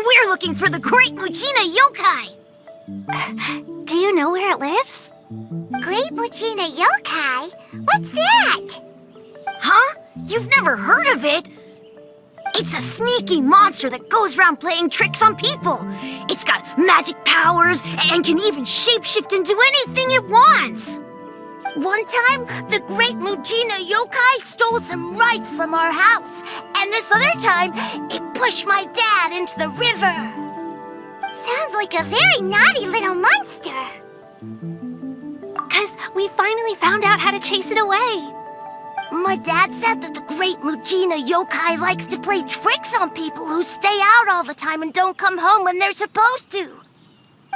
We're looking for the Great Mujina Yokai! Do you know where it lives? Great Mujina Yokai? What's that? Huh? You've never heard of it? It's a sneaky monster that goes around playing tricks on people. It's got magic powers and can even shapeshift into anything it wants. One time, the Great Mujina Yokai stole some rice from our house. And this other time, it pushed my dad into the river. Sounds like a very naughty little monster. 'Cause we finally found out how to chase it away. My dad said that the Great Mujina Yokai likes to play tricks on people who stay out all the time and don't come home when they're supposed to.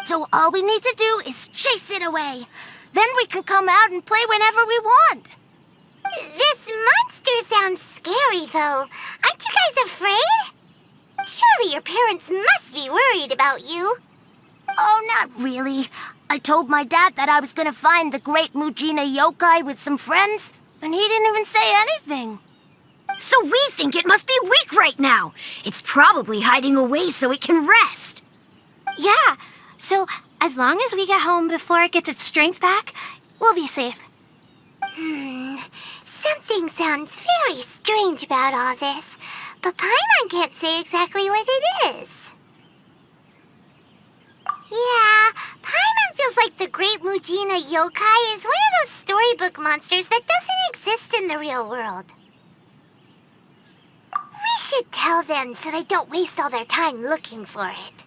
So all we need to do is chase it away. Then we can come out and play whenever we want. This monster sounds scary, though. Aren't you guys afraid? Surely your parents must be worried about you. Oh, not really. I told my dad that I was gonna find the Great Mujina Yokai with some friends, and he didn't even say anything. So we think it must be weak right now. It's probably hiding away so it can rest. Yeah, so as long as we get home before it gets its strength back, we'll be safe. Something sounds very strange about all this, but Paimon can't say exactly what it is. Yeah, Paimon feels like the Great Mujina Yokai is one of those storybook monsters that doesn't exist in the real world. We should tell them so they don't waste all their time looking for it.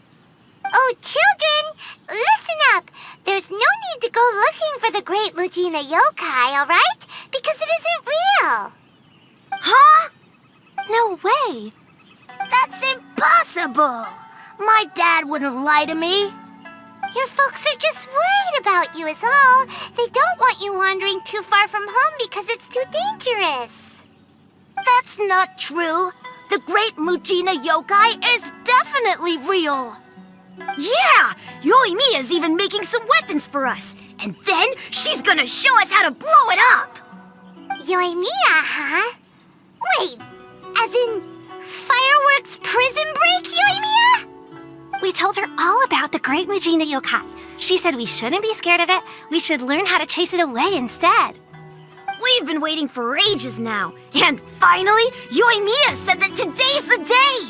Oh, children, listen up. There's no need to go looking for the Great Mujina Yokai, all right? Because it isn't real. Huh? No way. That's impossible. My dad wouldn't lie to me. Your folks are just worried about you is all. They don't want you wandering too far from home because it's too dangerous. That's not true. The Great Mujina Yokai is definitely real. Yeah! Yoimiya's even making some weapons for us. And then she's gonna show us how to blow it up! Yoimiya, huh? Wait, as in fireworks prison break, Yoimiya? We told her all about the Great Mujina Yokai. She said we shouldn't be scared of it. We should learn how to chase it away instead. We've been waiting for ages now. And finally, Yoimiya said that today's the day!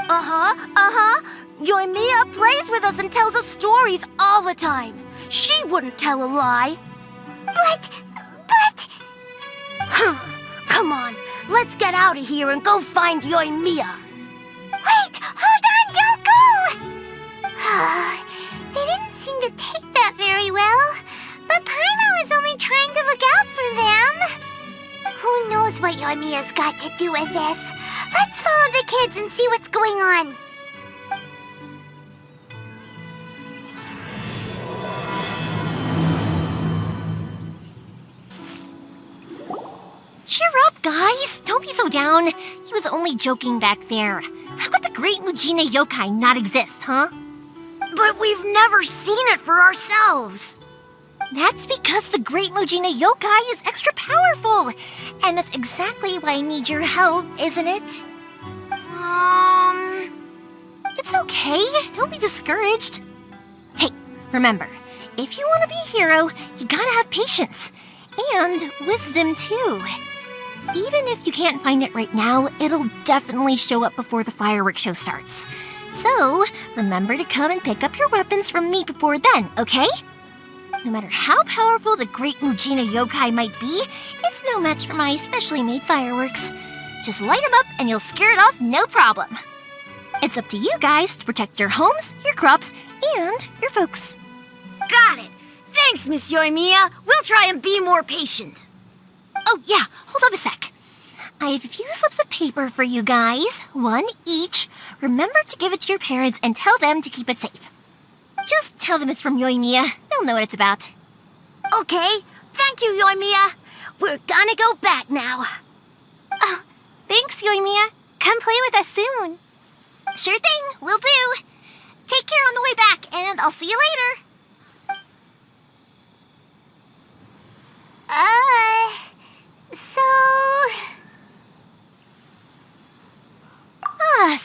Uh-huh. Yoimiya plays with us and tells us stories all the time. She wouldn't tell a lie. But... Come on, let's get out of here and go find Yoimiya. Wait, hold on, don't go! They didn't seem to take that very well. But Paimon was only trying to look out for them. Who knows what Yoimiya's got to do with this? Let's follow the kids and see what's going on. Cheer up, guys. Don't be so down. He was only joking back there. How could the Great Mujina Yokai not exist, huh? But we've never seen it for ourselves. That's because the Great Mujina Yokai is extra powerful. And that's exactly why I need your help, isn't it? It's okay. Don't be discouraged. Hey, remember, if you want to be a hero, you gotta have patience. And wisdom, too. Even if you can't find it right now, it'll definitely show up before the fireworks show starts. So, remember to come and pick up your weapons from me before then, okay? No matter how powerful the Great Mujina Yokai might be, it's no match for my specially made fireworks. Just light them up and you'll scare it off no problem. It's up to you guys to protect your homes, your crops, and your folks. Got it. Thanks, Miss Yoimiya. We'll try and be more patient. Oh, yeah, hold up a sec. I have a few slips of paper for you guys, one each. Remember to give it to your parents and tell them to keep it safe. Just tell them it's from Yoimiya. They'll know what it's about. Okay, thank you, Yoimiya. We're gonna go back now. Oh, thanks, Yoimiya. Come play with us soon. Sure thing, will do. Take care on the way back, and I'll see you later. So...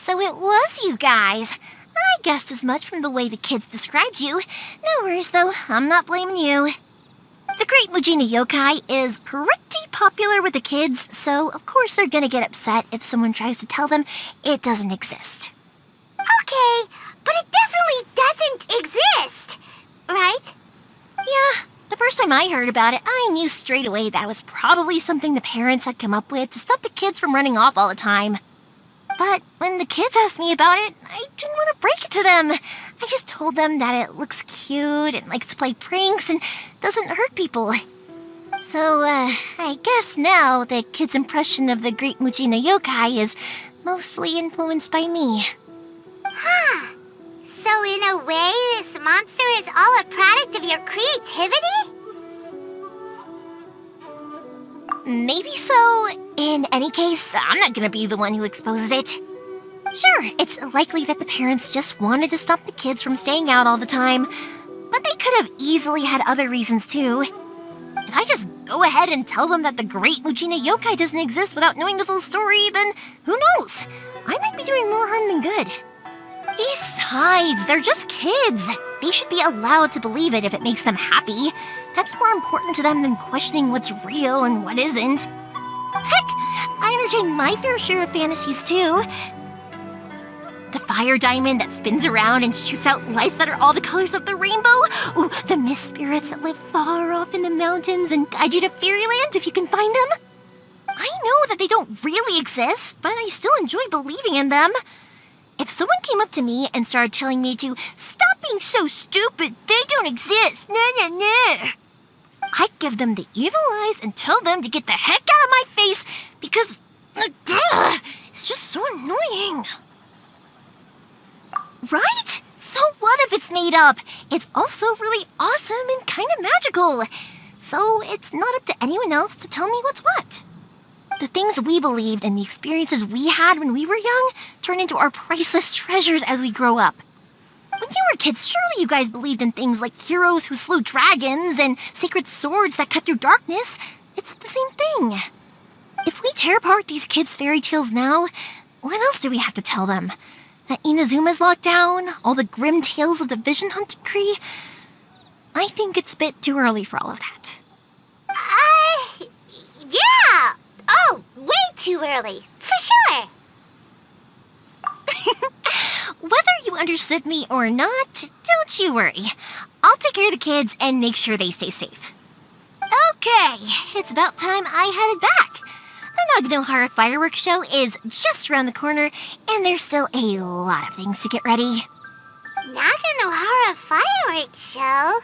So it was you guys. I guessed as much from the way the kids described you. No worries, though. I'm not blaming you. The Great Mujina Yokai is pretty popular with the kids, so of course they're gonna get upset if someone tries to tell them it doesn't exist. Okay, but it definitely doesn't exist, right? Yeah, the first time I heard about it, I knew straight away that was probably something the parents had come up with to stop the kids from running off all the time. But when the kids asked me about it, I didn't want to break it to them. I just told them that it looks cute and likes to play pranks and doesn't hurt people. So, I guess now the kids' impression of the Great Mujina Yokai is mostly influenced by me. Huh. So in a way, this monster is all a product of your creativity? Maybe so. In any case, I'm not gonna be the one who exposes it. Sure, it's likely that the parents just wanted to stop the kids from staying out all the time, but they could have easily had other reasons too. If I just go ahead and tell them that the Great Mujina Yokai doesn't exist without knowing the full story, then who knows? I might be doing more harm than good. Besides, they're just kids. They should be allowed to believe it if it makes them happy. That's more important to them than questioning what's real and what isn't. Heck, I entertain my fair share of fantasies too. The fire diamond that spins around and shoots out lights that are all the colors of the rainbow. Ooh, the mist spirits that live far off in the mountains and guide you to fairyland if you can find them. I know that they don't really exist, but I still enjoy believing in them. If someone came up to me and started telling me to stop being so stupid, they don't exist, nah. I'd give them the evil eyes and tell them to get the heck out of my face because it's just so annoying. Right? So what if it's made up? It's also really awesome and kind of magical. So it's not up to anyone else to tell me what's what. The things we believed and the experiences we had when we were young turn into our priceless treasures as we grow up. When you were kids, surely you guys believed in things like heroes who slew dragons and sacred swords that cut through darkness. It's the same thing. If we tear apart these kids' fairy tales now, what else do we have to tell them? That Inazuma's locked down? All the grim tales of the vision hunting Cree? I think it's a bit too early for all of that. Yeah! Oh, way too early, for sure! Whether you understood me or not, don't you worry. I'll take care of the kids and make sure they stay safe. Okay, it's about time I headed back. The Naganohara fireworks show is just around the corner, and there's still a lot of things to get ready. Naganohara fireworks show?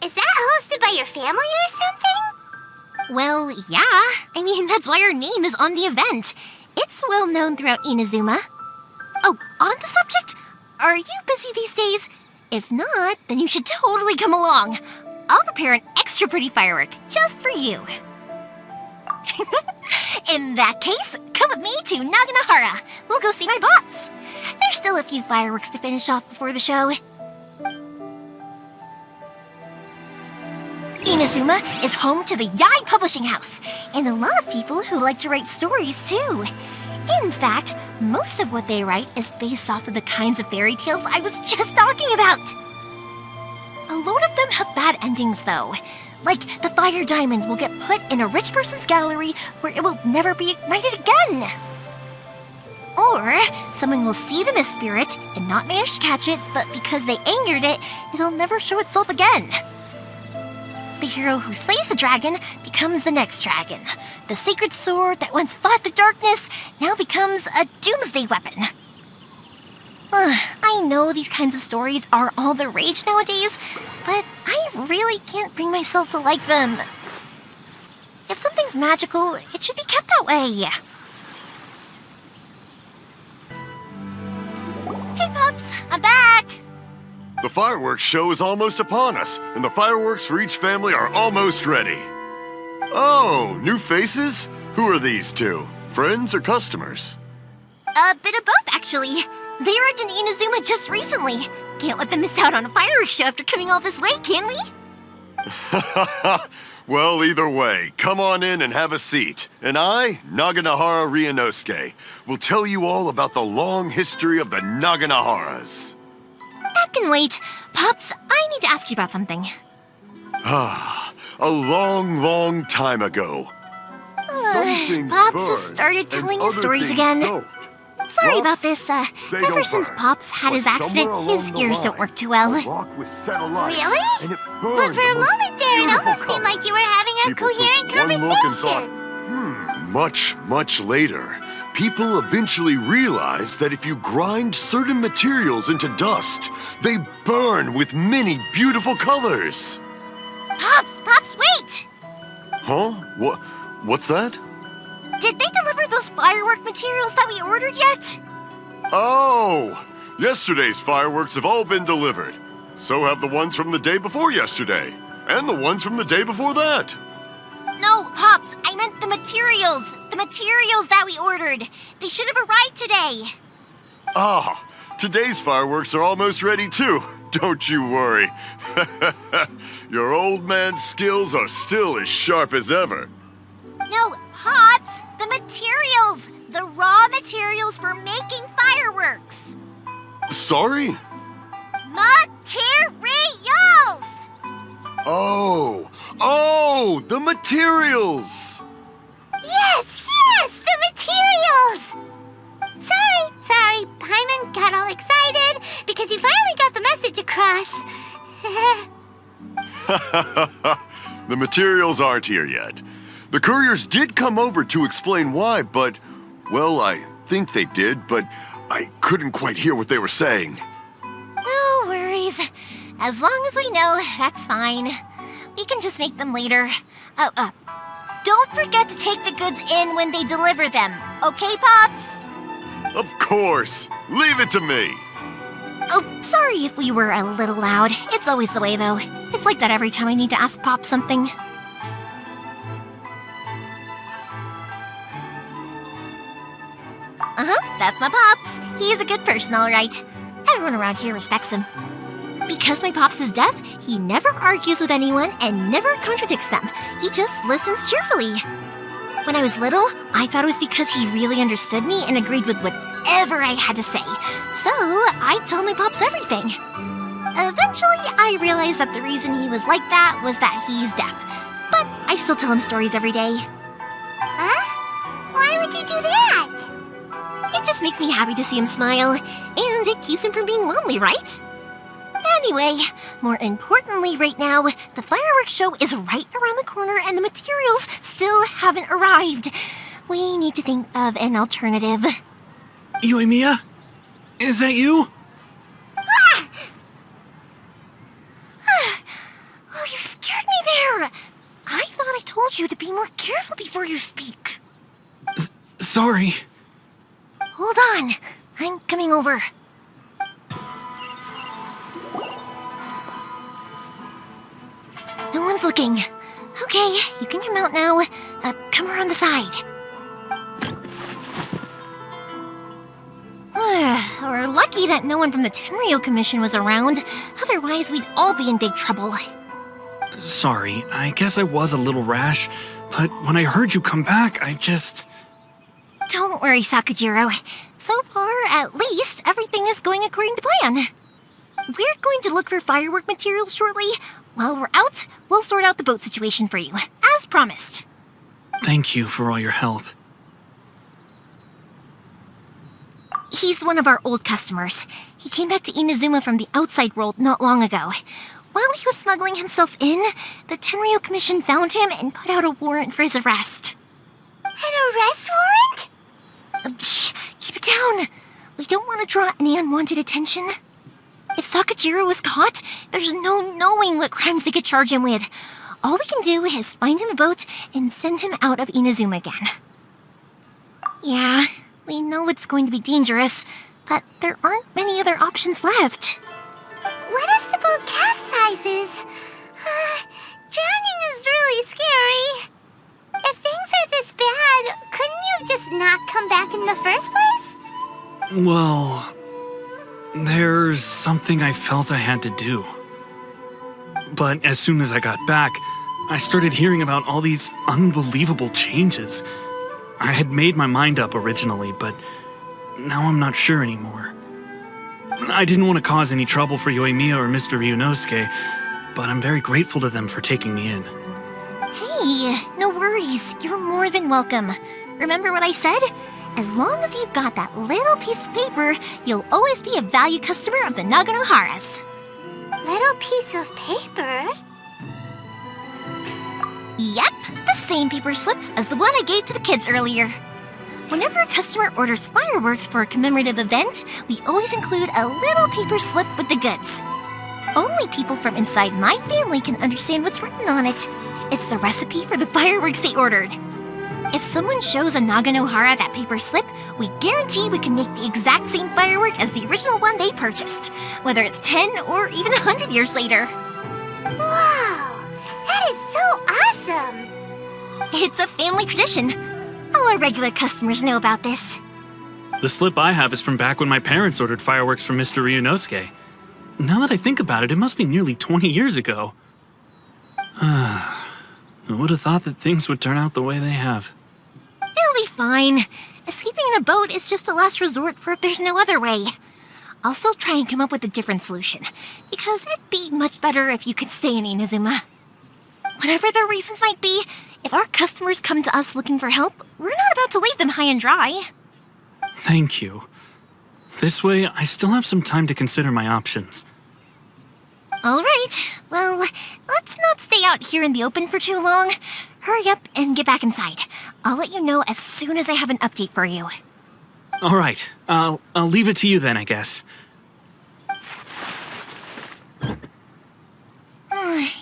Is that hosted by your family or something? Well, yeah. I mean, that's why our name is on the event. It's well known throughout Inazuma. Oh, on the subject, are you busy these days? If not, then you should totally come along. I'll prepare an extra pretty firework just for you. In that case, come with me to Naganohara. We'll go see my bots. There's still a few fireworks to finish off before the show. Inazuma is home to the Yai Publishing House, and a lot of people who like to write stories too. In fact, most of what they write is based off of the kinds of fairy tales I was just talking about. A lot of them have bad endings though. Like the fire diamond will get put in a rich person's gallery where it will never be ignited again. Or someone will see the mist spirit and not manage to catch it, but because they angered it, it'll never show itself again. The hero who slays the dragon becomes the next dragon. The sacred sword that once fought the darkness now becomes a doomsday weapon. I know these kinds of stories are all the rage nowadays, but I really can't bring myself to like them. If something's magical, it should be kept that way. Hey, pups, I'm back! The fireworks show is almost upon us, and the fireworks for each family are almost ready. Oh, new faces? Who are these two? Friends or customers? A bit of both, actually. They arrived in Inazuma just recently. Can't let them miss out on a fireworks show after coming all this way, can we? Well, either way, come on in and have a seat. And I, Naganahara Ryunosuke, will tell you all about the long history of the Naganaharas. That can wait. Pops, I need to ask you about something. A long, long time ago. Pops has started telling his stories again. Sorry about this. Ever since Pops had his accident, his ears don't work too well. Really? But for a moment there, it almost seemed like you were having a coherent conversation. Much, much later, people eventually realized that if you grind certain materials into dust, they burn with many beautiful colors. Pops, wait! Huh? What's that? Did they deliver those firework materials that we ordered yet? Oh! Yesterday's fireworks have all been delivered. So have the ones from the day before yesterday. And the ones from the day before that. No, Pops, I meant the materials. The materials that we ordered. They should have arrived today. Ah, today's fireworks are almost ready too. Don't you worry. Your old man's skills are still as sharp as ever. No, Pops, the materials. The raw materials for making fireworks. Sorry? Materials! Oh, the materials! Yes, the materials! Sorry, Paimon got all excited because you finally got the message across. The materials aren't here yet. The couriers did come over to explain why, but, well, I think they did, but I couldn't quite hear what they were saying. No worries. As long as we know, that's fine. We can just make them later. Don't forget to take the goods in when they deliver them. Okay, Pops? Of course. Leave it to me. Oh, sorry if we were a little loud. It's always the way, though. It's like that every time I need to ask Pop something. That's my Pops. He's a good person, all right. Everyone around here respects him. Because my Pops is deaf, he never argues with anyone and never contradicts them. He just listens cheerfully. When I was little, I thought it was because he really understood me and agreed with whatever I had to say. So, I told my Pops everything. Eventually, I realized that the reason he was like that was that he's deaf. But I still tell him stories every day. Huh? Why would you do that? It just makes me happy to see him smile, and it keeps him from being lonely, right? Anyway, more importantly right now, the fireworks show is right around the corner and the materials still haven't arrived. We need to think of an alternative. Yoimiya? Is that you? Oh, you scared me there! I thought I told you to be more careful before you speak. Sorry. Hold on, I'm coming over. No one's looking. Okay, you can come out now. Come around the side. We're lucky that no one from the Tenryo Commission was around. Otherwise, we'd all be in big trouble. Sorry, I guess I was a little rash, but when I heard you come back, I just... Don't worry, Sakujiro. So far, at least, everything is going according to plan. We're going to look for firework materials shortly. While we're out, we'll sort out the boat situation for you, as promised. Thank you for all your help. He's one of our old customers. He came back to Inazuma from the outside world not long ago. While he was smuggling himself in, the Tenryo Commission found him and put out a warrant for his arrest. An arrest warrant? Shh! Keep it down! We don't want to draw any unwanted attention. If Sakujiro was caught, there's no knowing what crimes they could charge him with. All we can do is find him a boat and send him out of Inazuma again. Yeah, we know it's going to be dangerous, but there aren't many other options left. What if the boat capsizes? Drowning is really scary. If things are this bad, couldn't you have just not come back in the first place? Well, there's something I felt I had to do. But as soon as I got back, I started hearing about all these unbelievable changes. I had made my mind up originally, but now I'm not sure anymore. I didn't want to cause any trouble for Yoimiya or Mr. Ryunosuke, but I'm very grateful to them for taking me in. Hey, no worries. You're more than welcome. Remember what I said? As long as you've got that little piece of paper, you'll always be a valued customer of the Naganohara's. Little piece of paper? Yep, the same paper slips as the one I gave to the kids earlier. Whenever a customer orders fireworks for a commemorative event, we always include a little paper slip with the goods. Only people from inside my family can understand what's written on it. It's the recipe for the fireworks they ordered. If someone shows a Naganohara that paper slip, we guarantee we can make the exact same firework as the original one they purchased, whether it's 10 or even 100 years later. Wow, that is so awesome! It's a family tradition. All our regular customers know about this. The slip I have is from back when my parents ordered fireworks from Mr. Ryunosuke. Now that I think about it, it must be nearly 20 years ago. I would have thought that things would turn out the way they have. It'll be fine. Escaping in a boat is just a last resort for if there's no other way. I'll still try and come up with a different solution, because it'd be much better if you could stay in Inazuma. Whatever their reasons might be, if our customers come to us looking for help, we're not about to leave them high and dry. Thank you. This way, I still have some time to consider my options. All right, well, let's not stay out here in the open for too long. Hurry up and get back inside. I'll let you know as soon as I have an update for you. All right, I'll leave it to you then, I guess.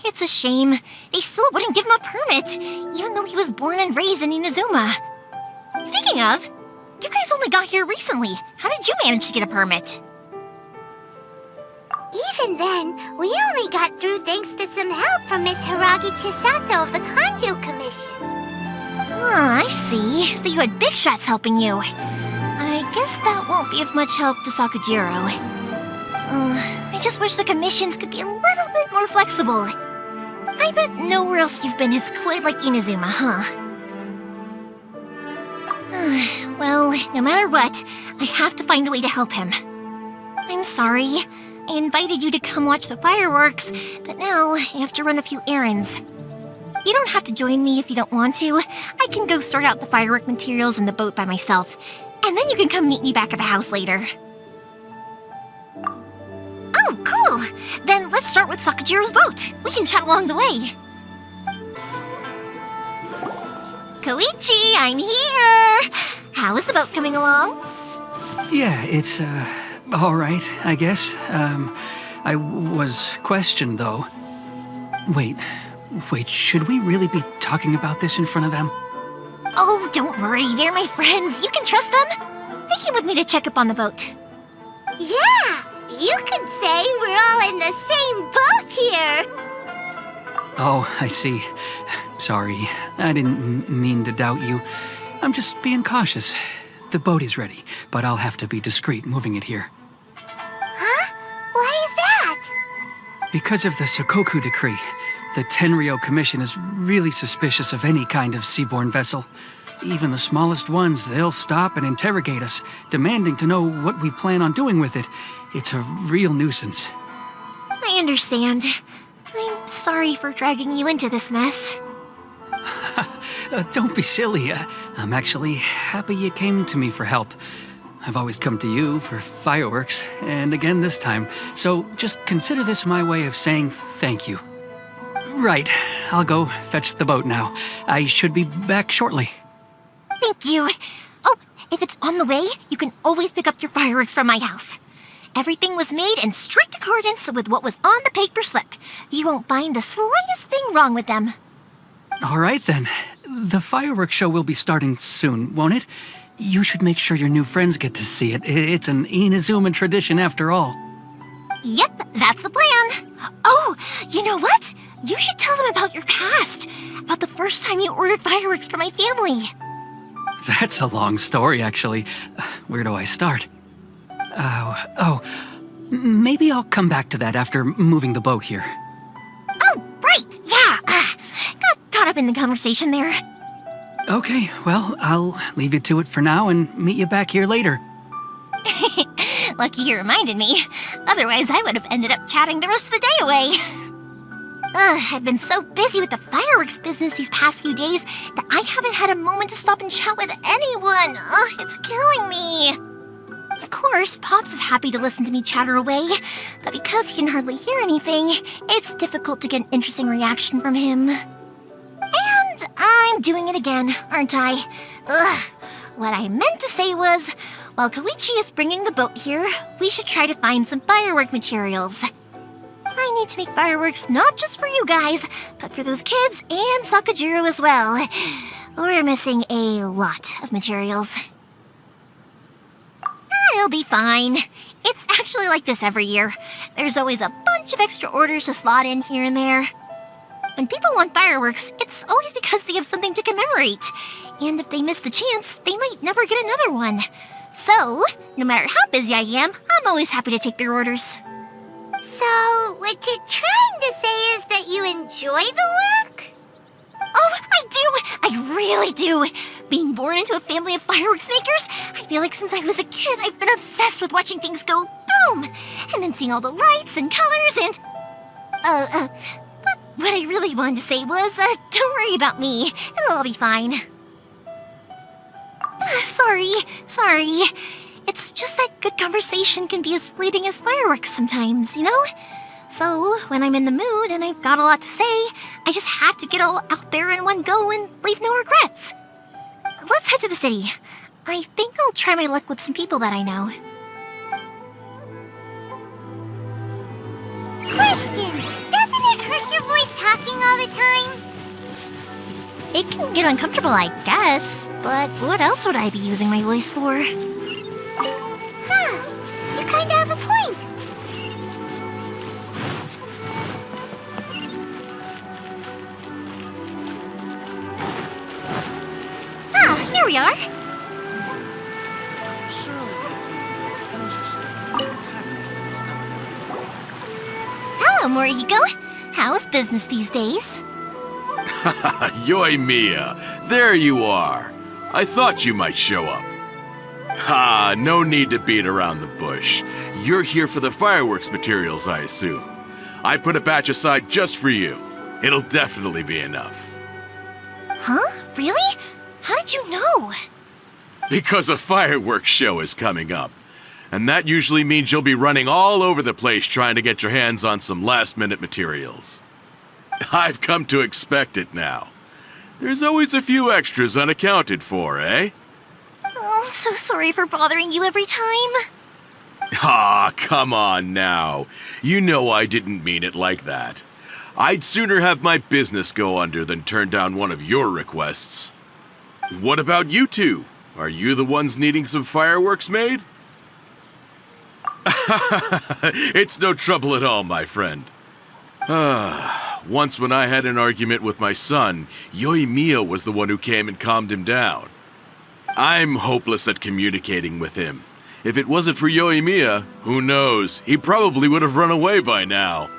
It's a shame. They still wouldn't give him a permit, even though he was born and raised in Inazuma. Speaking of, you guys only got here recently. How did you manage to get a permit? Even then, we only got through thanks to some help from Miss Hiragi Chisato of the Kanjo Commission. Ah, I see. So you had big shots helping you. I guess that won't be of much help to Sakujiro. I just wish the commissions could be a little bit more flexible. I bet nowhere else you've been has quite like Inazuma, huh? Well, no matter what, I have to find a way to help him. I'm sorry. I invited you to come watch the fireworks, but now I have to run a few errands. You don't have to join me if you don't want to. I can go sort out the firework materials in the boat by myself, and then you can come meet me back at the house later. Oh, cool! Then let's start with Sakujiro's boat. We can chat along the way. Koichi, I'm here! How is the boat coming along? Yeah, it's, all right, I guess. I was questioned, though. Wait, should we really be talking about this in front of them? Oh, don't worry, they're my friends. You can trust them. They came with me to check up on the boat. Yeah, you could say we're all in the same boat here. Oh, I see. Sorry, I didn't mean to doubt you. I'm just being cautious. The boat is ready, but I'll have to be discreet moving it here. Huh? Why is that? Because of the Sokoku decree, the Tenryo Commission is really suspicious of any kind of seaborne vessel. Even the smallest ones, they'll stop and interrogate us, demanding to know what we plan on doing with it. It's a real nuisance. I understand. I'm sorry for dragging you into this mess. Don't be silly. I'm actually happy you came to me for help. I've always come to you for fireworks, and again this time, so just consider this my way of saying thank you. Right, I'll go fetch the boat now. I should be back shortly. Thank you. Oh, if it's on the way, you can always pick up your fireworks from my house. Everything was made in strict accordance with what was on the paper slip. You won't find the slightest thing wrong with them. All right then. The fireworks show will be starting soon, won't it? You should make sure your new friends get to see it. It's an Inazuma tradition after all. Yep, that's the plan. Oh, you know what? You should tell them about your past. About the first time you ordered fireworks for my family. That's a long story, actually. Where do I start? Maybe I'll come back to that after moving the boat here. Oh, right, yeah. up in the conversation there. Okay, well, I'll leave you to it for now and meet you back here later. Lucky you reminded me. Otherwise, I would have ended up chatting the rest of the day away. I've been so busy with the fireworks business these past few days that I haven't had a moment to stop and chat with anyone. It's killing me. Of course, Pops is happy to listen to me chatter away, but because he can hardly hear anything, it's difficult to get an interesting reaction from him. And I'm doing it again, aren't I? What I meant to say was, while Koichi is bringing the boat here, we should try to find some firework materials. I need to make fireworks not just for you guys, but for those kids and Sakajiro as well. We're missing a lot of materials. I'll be fine. It's actually like this every year. There's always a bunch of extra orders to slot in here and there. When people want fireworks, it's always because they have something to commemorate. And if they miss the chance, they might never get another one. So, no matter how busy I am, I'm always happy to take their orders. So, what you're trying to say is that you enjoy the work? Oh, I do! I really do! Being born into a family of fireworks makers, I feel like since I was a kid, I've been obsessed with watching things go boom! And then seeing all the lights and colors and... But what I really wanted to say was, don't worry about me. It'll all be fine. Sorry. It's just that good conversation can be as fleeting as fireworks sometimes, you know? So, when I'm in the mood and I've got a lot to say, I just have to get all out there in one go and leave no regrets. Let's head to the city. I think I'll try my luck with some people that I know. Question! Doesn't it hurt your voice talking all the time? It can get uncomfortable, I guess, but what else would I be using my voice for? You kinda have a point. Here we are. Hello, Morihiko. How's business these days? Yoimiya, there you are. I thought you might show up. Ha, no need to beat around the bush. You're here for the fireworks materials, I assume. I put a batch aside just for you. It'll definitely be enough. Huh? Really? How did you know? Because a fireworks show is coming up. And that usually means you'll be running all over the place trying to get your hands on some last-minute materials. I've come to expect it now. There's always a few extras unaccounted for, eh? Oh, I'm so sorry for bothering you every time. Ah, come on now. You know I didn't mean it like that. I'd sooner have my business go under than turn down one of your requests. What about you two? Are you the ones needing some fireworks made? It's no trouble at all, my friend. Once when I had an argument with my son, Yoimiya was the one who came and calmed him down. I'm hopeless at communicating with him. If it wasn't for Yoimiya, who knows, he probably would have run away by now.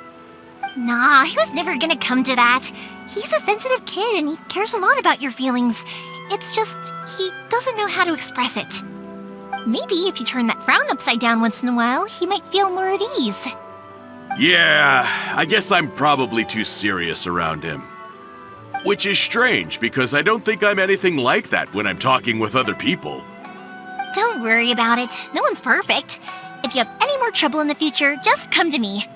Nah, he was never gonna come to that. He's a sensitive kid and he cares a lot about your feelings. It's just, he doesn't know how to express it. Maybe if you turn that frown upside down once in a while, he might feel more at ease. Yeah, I guess I'm probably too serious around him. Which is strange, because I don't think I'm anything like that when I'm talking with other people. Don't worry about it. No one's perfect. If you have any more trouble in the future, just come to me.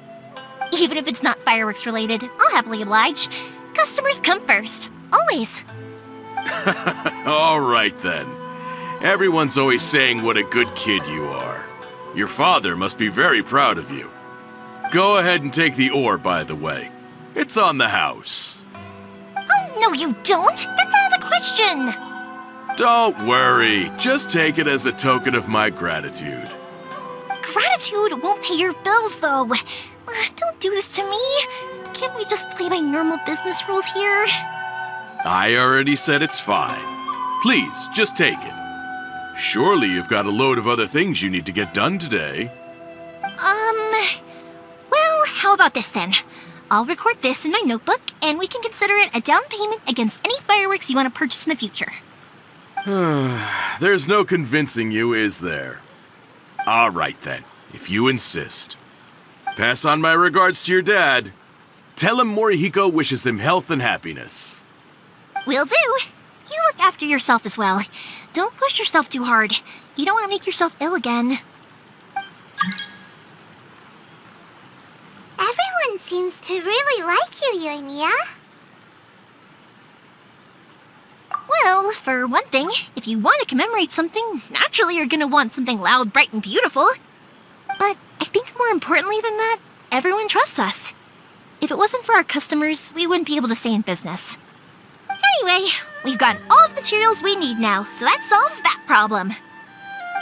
Even if it's not fireworks related, I'll happily oblige. Customers come first. Always. All right then. Everyone's always saying what a good kid you are. Your father must be very proud of you. Go ahead and take the ore, by the way. It's on the house. Oh, no you don't! That's out of the question! Don't worry. Just take it as a token of my gratitude. Gratitude won't pay your bills, though. Don't do this to me. Can't we just play by normal business rules here? I already said it's fine. Please, just take it. Surely you've got a load of other things you need to get done today. Well, how about this then? I'll record this in my notebook, and we can consider it a down payment against any fireworks you want to purchase in the future. There's no convincing you, is there? All right then, if you insist. Pass on my regards to your dad. Tell him Morihiko wishes him health and happiness. Will do. You look after yourself as well. Don't push yourself too hard. You don't want to make yourself ill again. Everyone seems to really like you, Yoimiya. Well, for one thing, if you want to commemorate something, naturally you're gonna want something loud, bright, and beautiful. But I think more importantly than that, everyone trusts us. If it wasn't for our customers, we wouldn't be able to stay in business. Anyway, we've gotten all the materials we need now, so that solves that problem.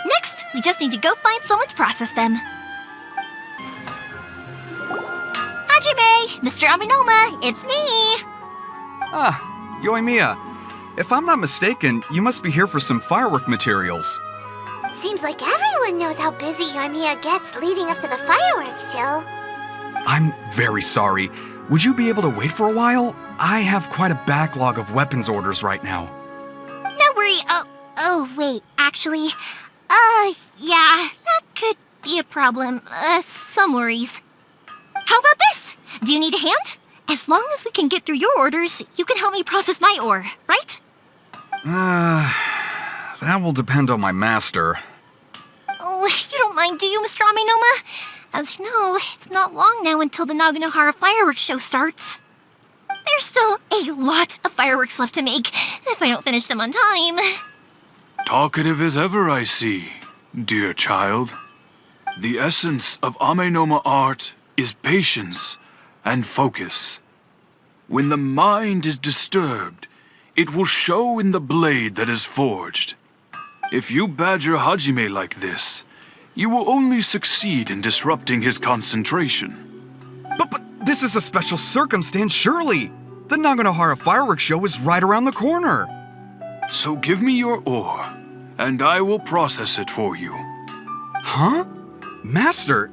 Next, we just need to go find someone to process them. Hajime! Mr. Aminoma, it's me! Ah, Yoimiya. If I'm not mistaken, you must be here for some firework materials. Seems like everyone knows how busy Yoimiya gets leading up to the fireworks show. I'm very sorry. Would you be able to wait for a while? I have quite a backlog of weapons orders right now. No worry. Oh, wait, actually, yeah, that could be a problem. Some worries. How about this? Do you need a hand? As long as we can get through your orders, you can help me process my ore, right? That will depend on my master. Oh, you don't mind, do you, Mr. Aminoma? As you know, it's not long now until the Naganohara fireworks show starts. There's still a lot of fireworks left to make, if I don't finish them on time. Talkative as ever, I see, dear child. The essence of Amenoma art is patience and focus. When the mind is disturbed, it will show in the blade that is forged. If you badger Hajime like this, you will only succeed in disrupting his concentration. But this is a special circumstance, surely. The Naganohara fireworks show is right around the corner. So give me your ore, and I will process it for you. Huh? Master,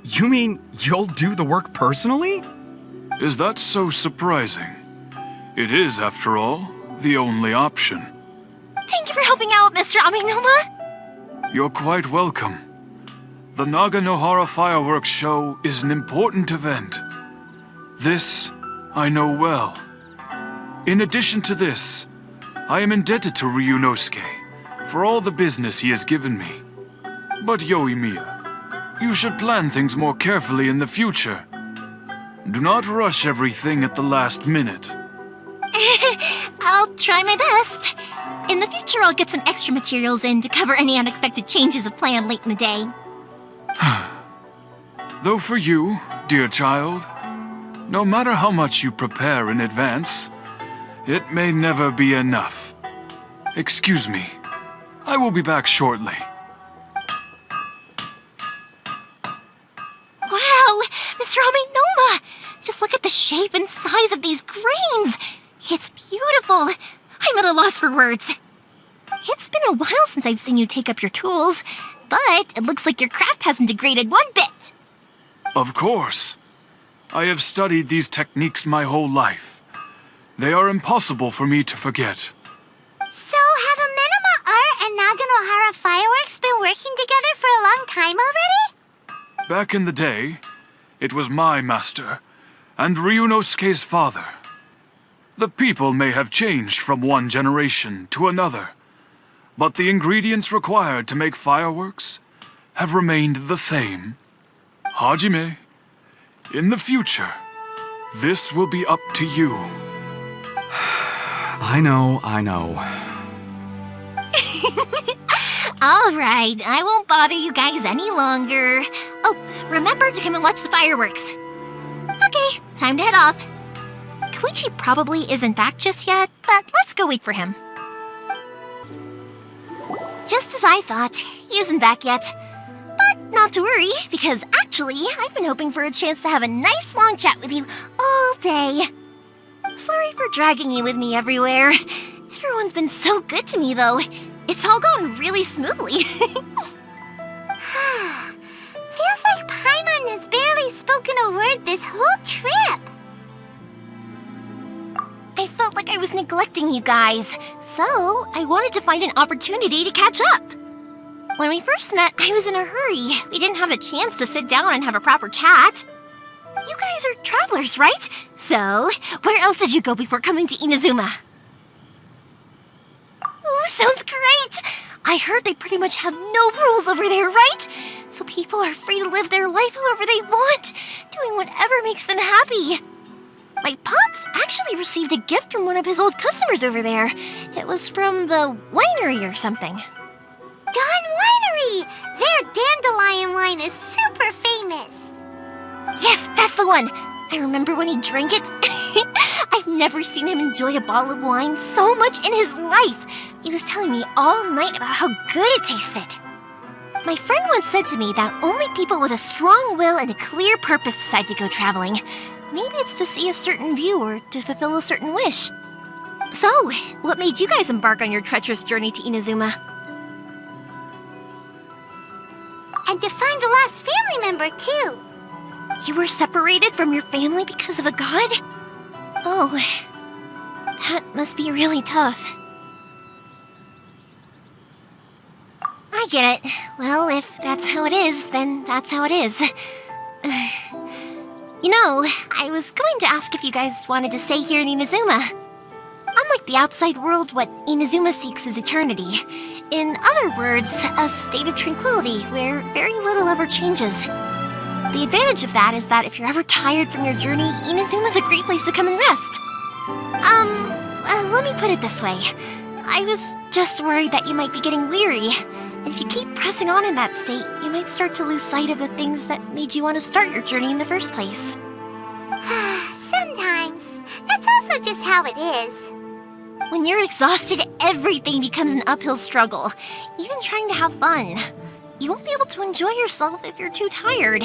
you mean you'll do the work personally? Is that so surprising? It is, after all, the only option. Thank you for helping out, Mr. Aminoma. You're quite welcome. The Naganohara fireworks show is an important event. This I know well. In addition to this, I am indebted to Ryunosuke for all the business he has given me. But Yoimiya, you should plan things more carefully in the future. Do not rush everything at the last minute. I'll try my best. In the future, I'll get some extra materials in to cover any unexpected changes of plan late in the day. Though for you, dear child, no matter how much you prepare in advance, it may never be enough. Excuse me. I will be back shortly. Wow, Mr. Aminoma! Just look at the shape and size of these grains! It's beautiful! I'm at a loss for words. It's been a while since I've seen you take up your tools, but it looks like your craft hasn't degraded one bit. Of course. I have studied these techniques my whole life. They are impossible for me to forget. So have Amenoma Art and Naganohara Fireworks been working together for a long time already? Back in the day, it was my master and Ryunosuke's father. The people may have changed from one generation to another, but the ingredients required to make fireworks have remained the same. Hajime, in the future, this will be up to you. I know. All right, I won't bother you guys any longer. Oh, remember to come and watch the fireworks. Okay, time to head off. Koichi probably isn't back just yet, but let's go wait for him. Just as I thought, he isn't back yet. But not to worry, because actually, I've been hoping for a chance to have a nice long chat with you all day. Sorry for dragging you with me everywhere. Everyone's been so good to me, though. It's all gone really smoothly. Feels like Paimon has barely spoken a word this whole trip. neglecting you guys, so I wanted to find an opportunity to catch up. When we first met, I was in a hurry. We didn't have a chance to sit down and have a proper chat. You guys are travelers, right? So, where else did you go before coming to Inazuma? Ooh, sounds great! I heard they pretty much have no rules over there, right? So people are free to live their life however they want, doing whatever makes them happy. My pops actually received a gift from one of his old customers over there. It was from the winery or something. Dawn Winery! Their dandelion wine is super famous. Yes, that's the one! I remember when he drank it. I've never seen him enjoy a bottle of wine so much in his life. He was telling me all night about how good it tasted. My friend once said to me that only people with a strong will and a clear purpose decide to go traveling. Maybe it's to see a certain view or to fulfill a certain wish. So, what made you guys embark on your treacherous journey to Inazuma? And to find a lost family member, too. You were separated from your family because of a god? Oh, that must be really tough. I get it. Well, if that's how it is, then that's how it is. You know, I was going to ask if you guys wanted to stay here in Inazuma. Unlike the outside world, what Inazuma seeks is eternity. In other words, a state of tranquility where very little ever changes. The advantage of that is that if you're ever tired from your journey, Inazuma's a great place to come and rest. Let me put it this way. I was just worried that you might be getting weary. And if you keep pressing on in that state, you might start to lose sight of the things that made you want to start your journey in the first place. Sometimes. That's also just how it is. When you're exhausted, everything becomes an uphill struggle. Even trying to have fun. You won't be able to enjoy yourself if you're too tired.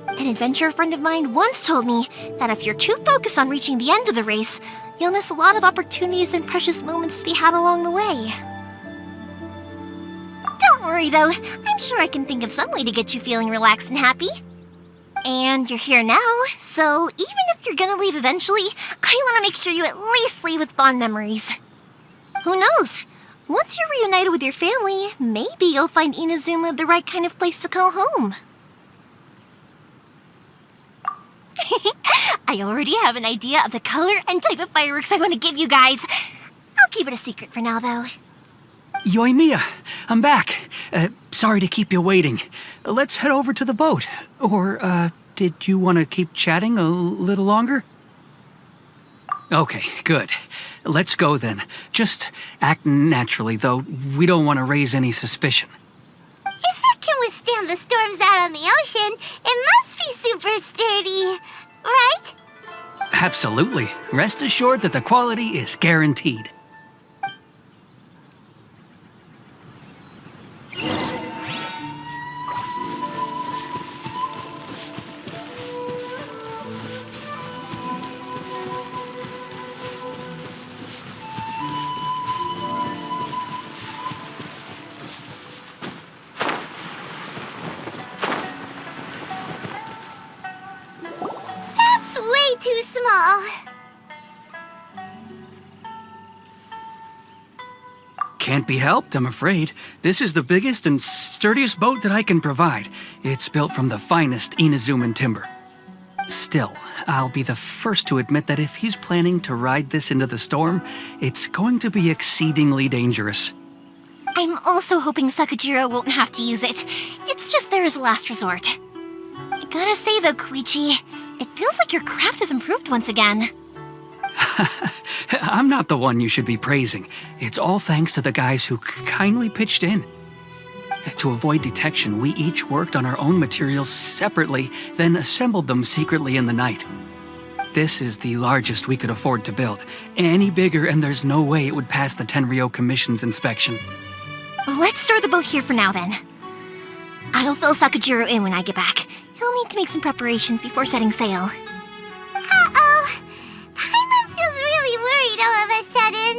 An adventurer friend of mine once told me that if you're too focused on reaching the end of the race, you'll miss a lot of opportunities and precious moments to be had along the way. Don't worry though, I'm sure I can think of some way to get you feeling relaxed and happy. And you're here now, so even if you're gonna leave eventually, I want to make sure you at least leave with fond memories. Who knows? Once you're reunited with your family, maybe you'll find Inazuma the right kind of place to call home. I already have an idea of the color and type of fireworks I want to give you guys. I'll keep it a secret for now, though. Yoimiya, I'm back. Sorry to keep you waiting. Let's head over to the boat. Or, did you want to keep chatting a little longer? Okay, good. Let's go then. Just act naturally, though we don't want to raise any suspicion. If it can withstand the storms out on the ocean, it must be super sturdy, right? Absolutely. Rest assured that the quality is guaranteed. That's way too small. Can't be helped, I'm afraid. This is the biggest and sturdiest boat that I can provide. It's built from the finest Inazuman timber. Still, I'll be the first to admit that if he's planning to ride this into the storm, it's going to be exceedingly dangerous. I'm also hoping Sakajiro won't have to use it. It's just there as a last resort. I gotta say though, Koichi, it feels like your craft has improved once again. I'm not the one you should be praising. It's all thanks to the guys who kindly pitched in. To avoid detection, we each worked on our own materials separately, then assembled them secretly in the night. This is the largest we could afford to build. Any bigger and there's no way it would pass the Tenryou Commission's inspection. Let's store the boat here for now then. I'll fill Sakajiro in when I get back. He'll need to make some preparations before setting sail. Uh-oh. Paimon feels really worried all of a sudden.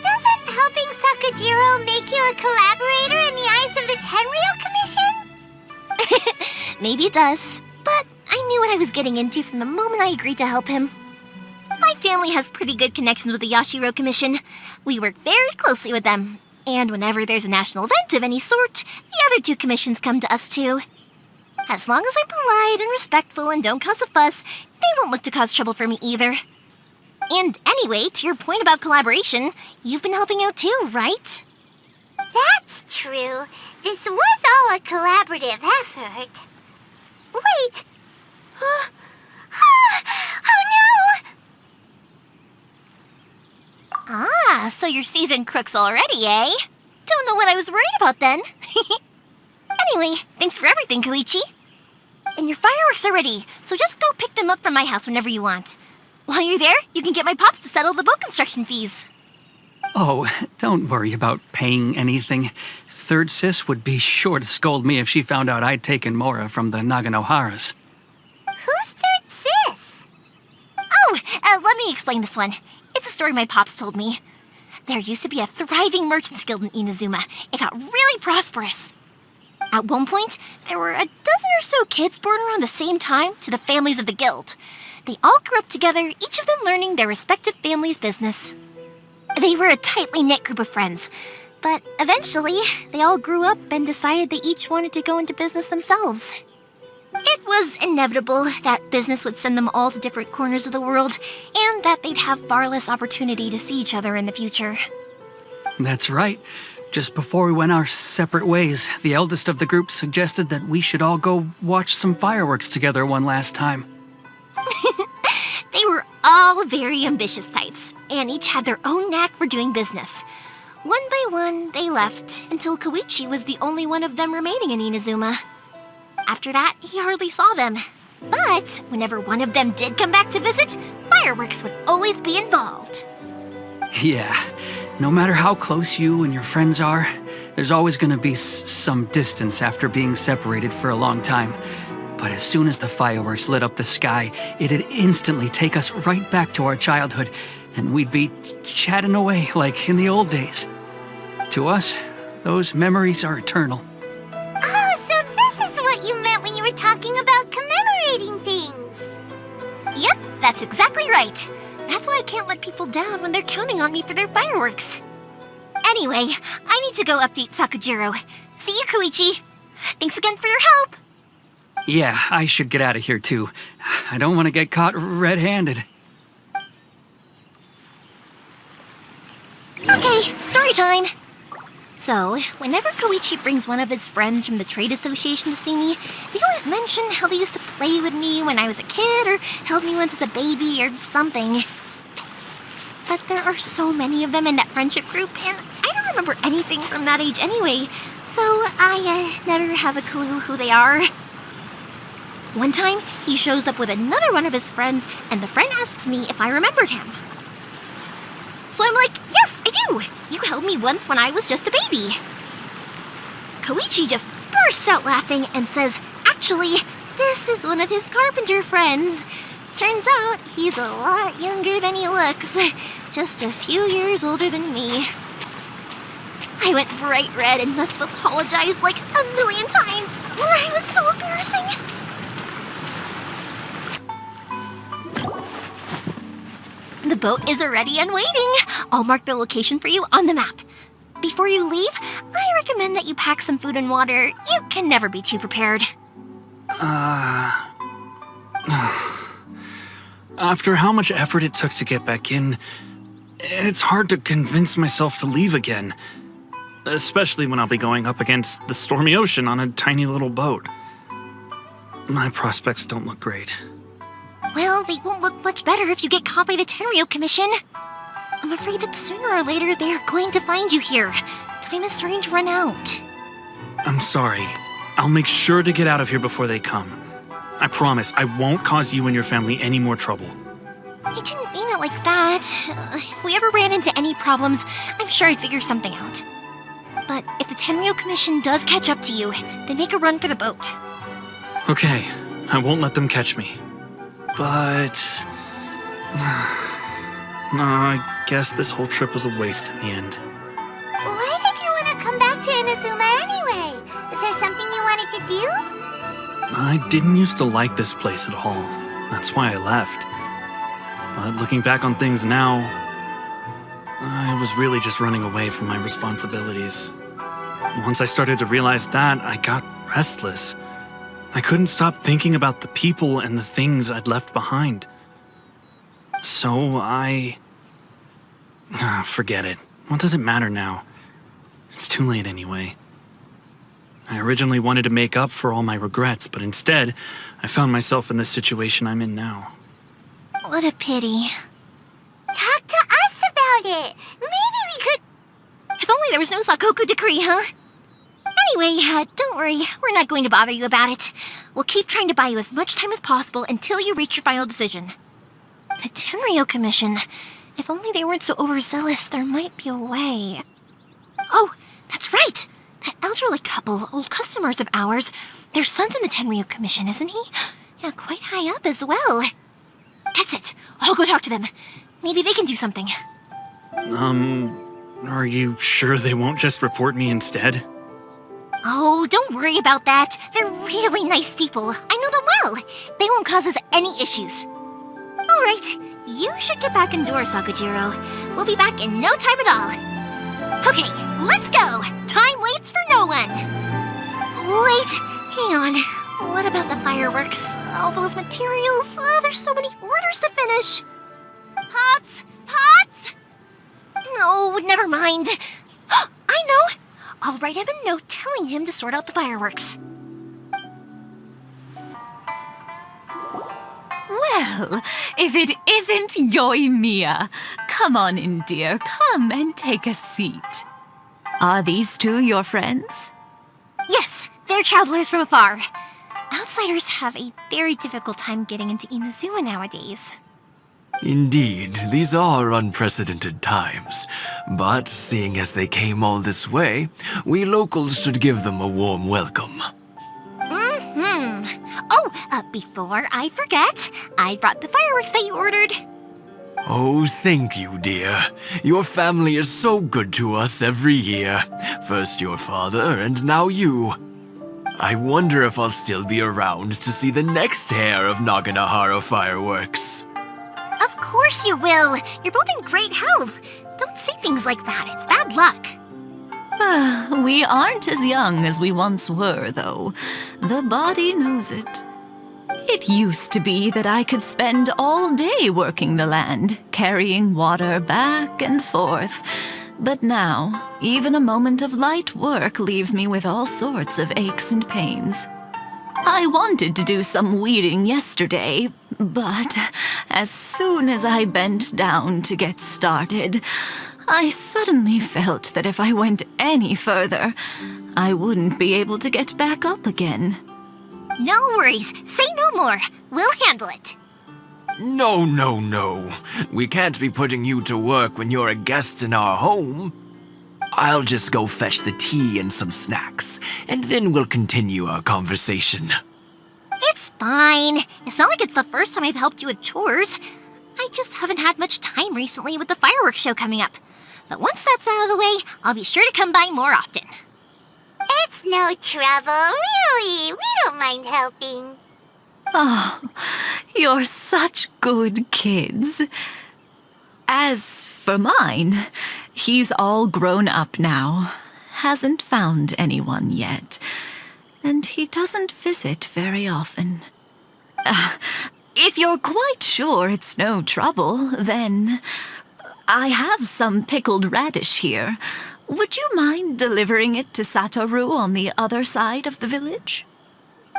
Doesn't helping Sakajiro make you a collaborator in the eyes of the Tenryou Commission? Maybe it does, but I knew what I was getting into from the moment I agreed to help him. My family family has pretty good connections with the Yashiro Commission. We work very closely with them. And whenever there's a national event of any sort, the other two commissions come to us too. As long as I'm polite and respectful and don't cause a fuss, they won't look to cause trouble for me either. And anyway, to your point about collaboration, you've been helping out too, right? That's true. This was all a collaborative effort. Wait! Oh no! Ah, so you're seasoned crooks already, eh? Don't know what I was worried about then. Anyway, thanks for everything, Koichi. And your fireworks are ready, so just go pick them up from my house whenever you want. While you're there, you can get my pops to settle the boat construction fees. Oh, don't worry about paying anything. Third Sis would be sure to scold me if she found out I'd taken Mora from the Naganoharas. Who's Third Sis? Oh, let me explain this one. It's a story my pops told me. There used to be a thriving merchants guild in Inazuma. It got really prosperous. At one point, there were a dozen or so kids born around the same time to the families of the guild. They all grew up together, each of them learning their respective family's business. They were a tightly knit group of friends, but eventually, they all grew up and decided they each wanted to go into business themselves. It was inevitable that business would send them all to different corners of the world, and that they'd have far less opportunity to see each other in the future. That's right. Just before we went our separate ways, the eldest of the group suggested that we should all go watch some fireworks together one last time. They were all very ambitious types, and each had their own knack for doing business. One by one, they left, until Koichi was the only one of them remaining in Inazuma. After that, he hardly saw them. But whenever one of them did come back to visit, fireworks would always be involved. Yeah, no matter how close you and your friends are, there's always gonna be some distance after being separated for a long time. But as soon as the fireworks lit up the sky, it'd instantly take us right back to our childhood, and we'd be chatting away like in the old days. To us, those memories are eternal. Oh, so this is what you meant when you were talking about commemorating things. Yep, that's exactly right. That's why I can't let people down when they're counting on me for their fireworks. Anyway, I need to go update Sakujiro. See you, Koichi. Thanks again for your help. Yeah, I should get out of here too. I don't want to get caught red-handed. Okay, story time. So, whenever Koichi brings one of his friends from the trade association to see me, they always mention how they used to play with me when I was a kid or held me once as a baby or something. But there are so many of them in that friendship group, and I don't remember anything from that age anyway, so I never have a clue who they are. One time, he shows up with another one of his friends, and the friend asks me if I remembered him. So I'm like, yes, I do! You held me once when I was just a baby. Koichi just bursts out laughing and says, actually, this is one of his carpenter friends. Turns out he's a lot younger than he looks. Just a few years older than me. I went bright red and must have apologized like a million times. It was so embarrassing. The boat is ready and waiting. I'll mark the location for you on the map. Before you leave, I recommend that you pack some food and water. You can never be too prepared. After how much effort it took to get back in, it's hard to convince myself to leave again. Especially when I'll be going up against the stormy ocean on a tiny little boat. My prospects don't look great. Well, they won't look much better if you get caught by the Tenryo Commission. I'm afraid that sooner or later they are going to find you here. Time is starting to run out. I'm sorry. I'll make sure to get out of here before they come. I promise I won't cause you and your family any more trouble. I didn't mean it like that. If we ever ran into any problems, I'm sure I'd figure something out. But if the Tenryo Commission does catch up to you, then make a run for the boat. Okay, I won't let them catch me. But... no, I guess this whole trip was a waste in the end. Why did you want to come back to Inazuma anyway? Is there something you wanted to do? I didn't used to like this place at all. That's why I left. But looking back on things now, I was really just running away from my responsibilities. Once I started to realize that, I got restless. I couldn't stop thinking about the people and the things I'd left behind. So forget it. What does it matter now? It's too late anyway. I originally wanted to make up for all my regrets, but instead, I found myself in the situation I'm in now. What a pity. Talk to us about it. Maybe we could... If only there was no Sakoku decree, huh? Anyway, don't worry. We're not going to bother you about it. We'll keep trying to buy you as much time as possible until you reach your final decision. The Tenryo Commission. If only they weren't so overzealous, there might be a way. Oh, that's right! That elderly couple, old customers of ours, their son's in the Tenryo Commission, isn't he? Yeah, quite high up as well. That's it. I'll go talk to them. Maybe they can do something. Are you sure they won't just report me instead? Oh, don't worry about that. They're really nice people. I know them well. They won't cause us any issues. All right, you should get back indoors, Sakujiro. We'll be back in no time at all. Okay, let's go. Time waits for no one. Wait, hang on. What about the fireworks? All those materials? Oh, there's so many orders to finish. Pots! Pots! No, never mind. I know. I'll write him a note telling him to sort out the fireworks. Well, if it isn't Yoimiya. Come on in, dear. Come and take a seat. Are these two your friends? Yes, they're travelers from afar. Outsiders have a very difficult time getting into Inazuma nowadays. Indeed, these are unprecedented times. But seeing as they came all this way, we locals should give them a warm welcome. Oh, before I forget, I brought the fireworks that you ordered. Oh, thank you, dear. Your family is so good to us every year. First your father, and now you. I wonder if I'll still be around to see the next hair of Naganohara fireworks. Of course you will. You're both in great health. Don't say things like that. It's bad luck. We aren't as young as we once were, though. The body knows it. It used to be that I could spend all day working the land, carrying water back and forth. But now, even a moment of light work leaves me with all sorts of aches and pains. I wanted to do some weeding yesterday, but as soon as I bent down to get started, I suddenly felt that if I went any further, I wouldn't be able to get back up again. No worries. Say no more. We'll handle it. No, no, no. We can't be putting you to work when you're a guest in our home. I'll just go fetch the tea and some snacks, and then we'll continue our conversation. It's fine. It's not like it's the first time I've helped you with chores. I just haven't had much time recently with the fireworks show coming up. But once that's out of the way, I'll be sure to come by more often. It's no trouble, really. We don't mind helping. Oh, you're such good kids. As for mine, he's all grown up now. Hasn't found anyone yet. And he doesn't visit very often. If you're quite sure it's no trouble, then I have some pickled radish here. Would you mind delivering it to Satoru on the other side of the village?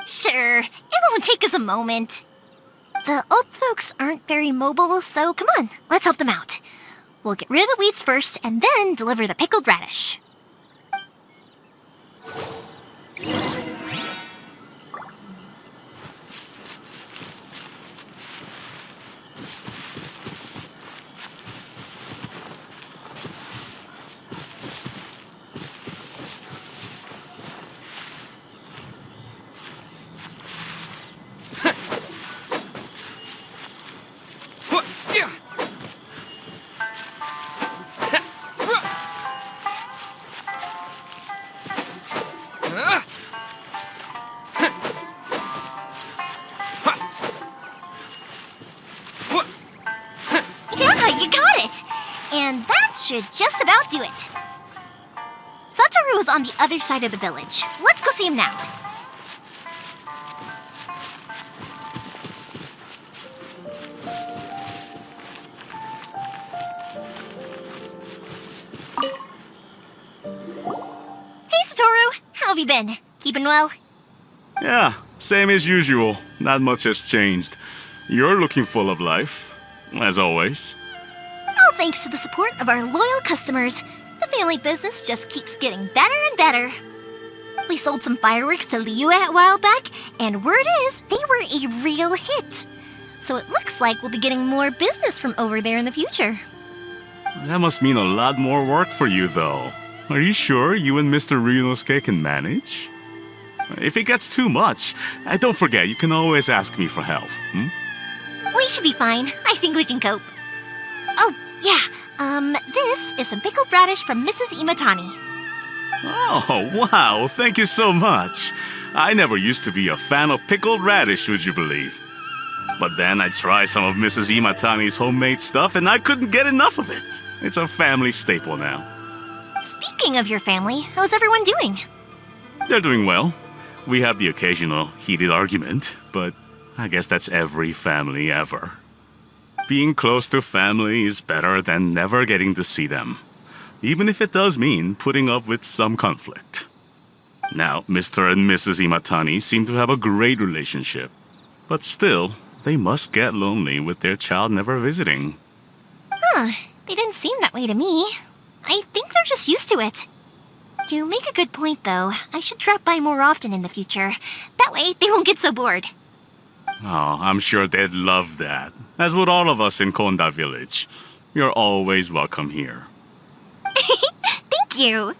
Sure. It won't take us a moment. The old folks aren't very mobile, so come on, let's help them out. We'll get rid of the weeds first and then deliver the pickled radish. should just about do it. Satoru is on the other side of the village. Let's go see him now. Hey, Satoru. How have you been? Keeping well? Yeah, same as usual. Not much has changed. You're looking full of life, as always. All thanks to the support of our loyal customers, the family business just keeps getting better and better. We sold some fireworks to Liu a while back, and word is they were a real hit. So it looks like we'll be getting more business from over there in the future. That must mean a lot more work for you, though. Are you sure you and Mr. Ryunosuke can manage? If it gets too much, don't forget, you can always ask me for help, We should be fine. I think we can cope. Oh, yeah. This is some pickled radish from Mrs. Imatani. Oh, wow, thank you so much. I never used to be a fan of pickled radish, would you believe? But then I tried some of Mrs. Imatani's homemade stuff and I couldn't get enough of it. It's a family staple now. Speaking of your family, how's everyone doing? They're doing well. We have the occasional heated argument, but I guess that's every family ever. Being close to family is better than never getting to see them, even if it does mean putting up with some conflict. Now, Mr. and Mrs. Imatani seem to have a great relationship, but still, they must get lonely with their child never visiting. Huh, they didn't seem that way to me. I think they're just used to it. You make a good point, though. I should drop by more often in the future. That way, they won't get so bored. Oh, I'm sure they'd love that, as would all of us in Konda Village. You're always welcome here. Thank you!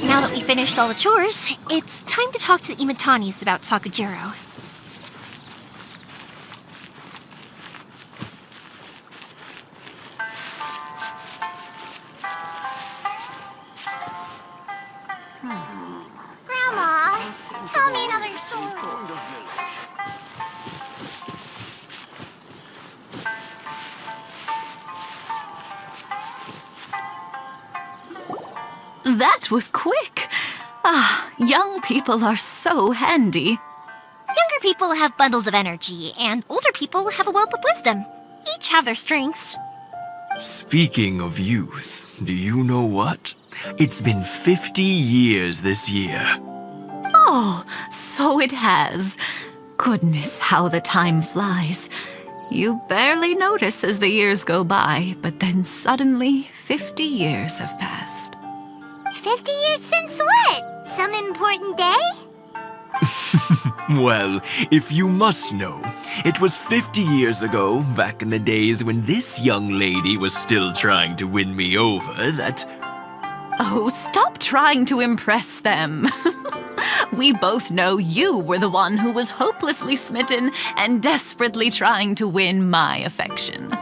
Now that we finished all the chores, it's time to talk to the Imatanis about Sakujiro. Grandma, tell me another story. That was quick. Ah, young people are so handy. Younger people have bundles of energy, and older people have a wealth of wisdom. Each have their strengths. Speaking of youth, do you know what? It's been 50 years this year. Oh, so it has. Goodness, how the time flies. You barely notice as the years go by, but then suddenly 50 years have passed. 50 years since what? Some important day? Well, if you must know, it was 50 years ago, back in the days when this young lady was still trying to win me over, that... Oh, stop trying to impress them. We both know you were the one who was hopelessly smitten and desperately trying to win my affection.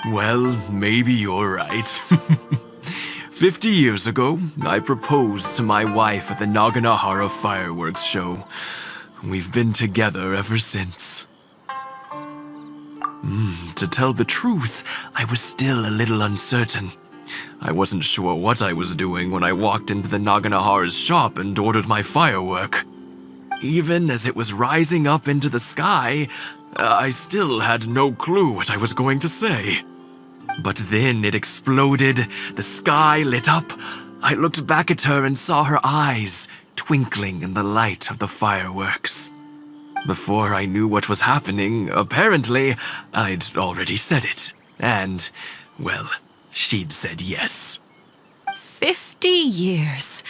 Well, maybe you're right. 50 years ago, I proposed to my wife at the Naganahara fireworks show. We've been together ever since. To tell the truth, I was still a little uncertain. I wasn't sure what I was doing when I walked into the Naganahara's shop and ordered my firework. Even as it was rising up into the sky, I still had no clue what I was going to say. But then it exploded, the sky lit up. I looked back at her and saw her eyes twinkling in the light of the fireworks. Before I knew what was happening, apparently, I'd already said it. And, well, she'd said yes. 50 years.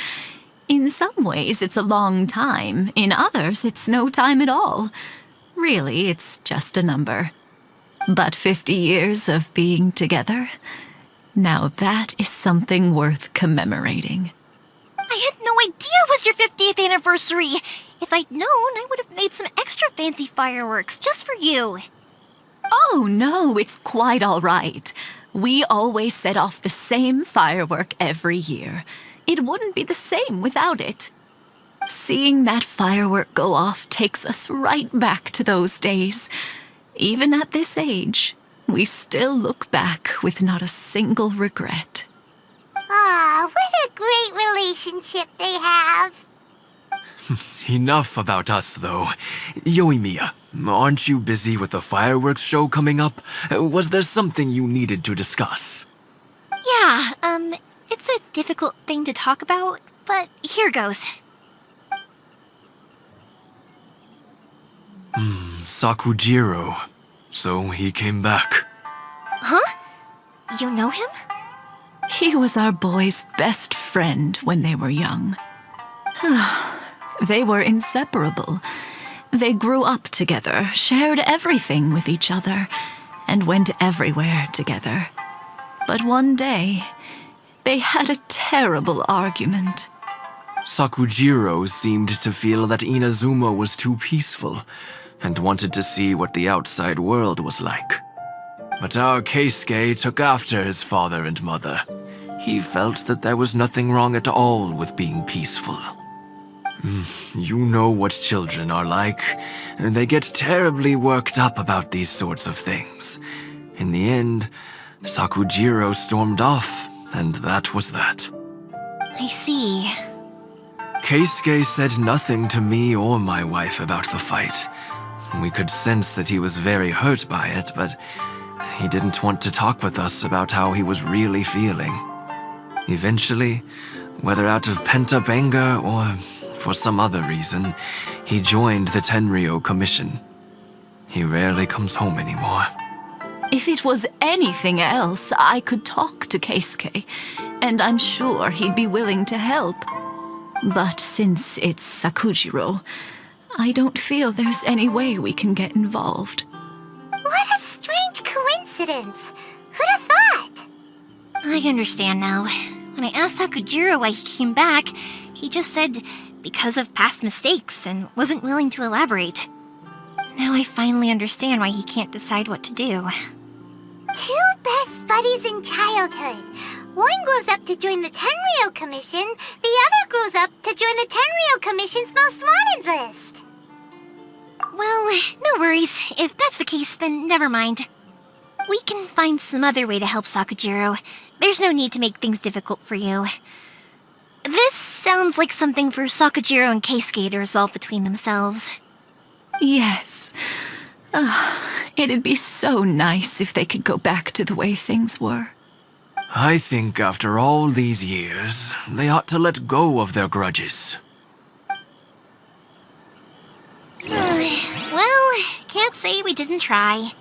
In some ways, it's a long time. In others, it's no time at all. Really, it's just a number. But 50 years of being together, now that is something worth commemorating. I had no idea it was your 50th anniversary. If I'd known, I would have made some extra fancy fireworks just for you. Oh, no, it's quite all right. We always set off the same firework every year. It wouldn't be the same without it. Seeing that firework go off takes us right back to those days. Even at this age, we still look back with not a single regret. Ah, what a great relationship they have. Enough about us, though. Yoimiya, aren't you busy with the fireworks show coming up? Was there something you needed to discuss? Yeah, it's a difficult thing to talk about, but here goes. Sakujiro. So he came back. Huh? You know him? He was our boys' best friend when they were young. They were inseparable. They grew up together, shared everything with each other, and went everywhere together. But one day, they had a terrible argument. Sakujiro seemed to feel that Inazuma was too peaceful and wanted to see what the outside world was like. But our Keisuke took after his father and mother. He felt that there was nothing wrong at all with being peaceful. You know what children are like. They get terribly worked up about these sorts of things. In the end, Sakujiro stormed off, and that was that. I see. Keisuke said nothing to me or my wife about the fight. We could sense that he was very hurt by it, but he didn't want to talk with us about how he was really feeling. Eventually, whether out of pent-up anger or for some other reason, he joined the Tenryou Commission. He rarely comes home anymore. If it was anything else, I could talk to Keisuke, and I'm sure he'd be willing to help. But since it's Sakujiro, I don't feel there's any way we can get involved. What a strange coincidence. Who'd have thought? I understand now. When I asked Sakujiro why he came back, he just said because of past mistakes and wasn't willing to elaborate. Now I finally understand why he can't decide what to do. Two best buddies in childhood. One grows up to join the Tenryou Commission, the other grows up to join the Tenryou Commission's most wanted list. Well, no worries. If that's the case, then never mind. We can find some other way to help Sakujiro. There's no need to make things difficult for you. This sounds like something for Sakujiro and Keisuke to resolve between themselves. Yes. It'd be so nice if they could go back to the way things were. I think after all these years, they ought to let go of their grudges. Well, can't say we didn't try.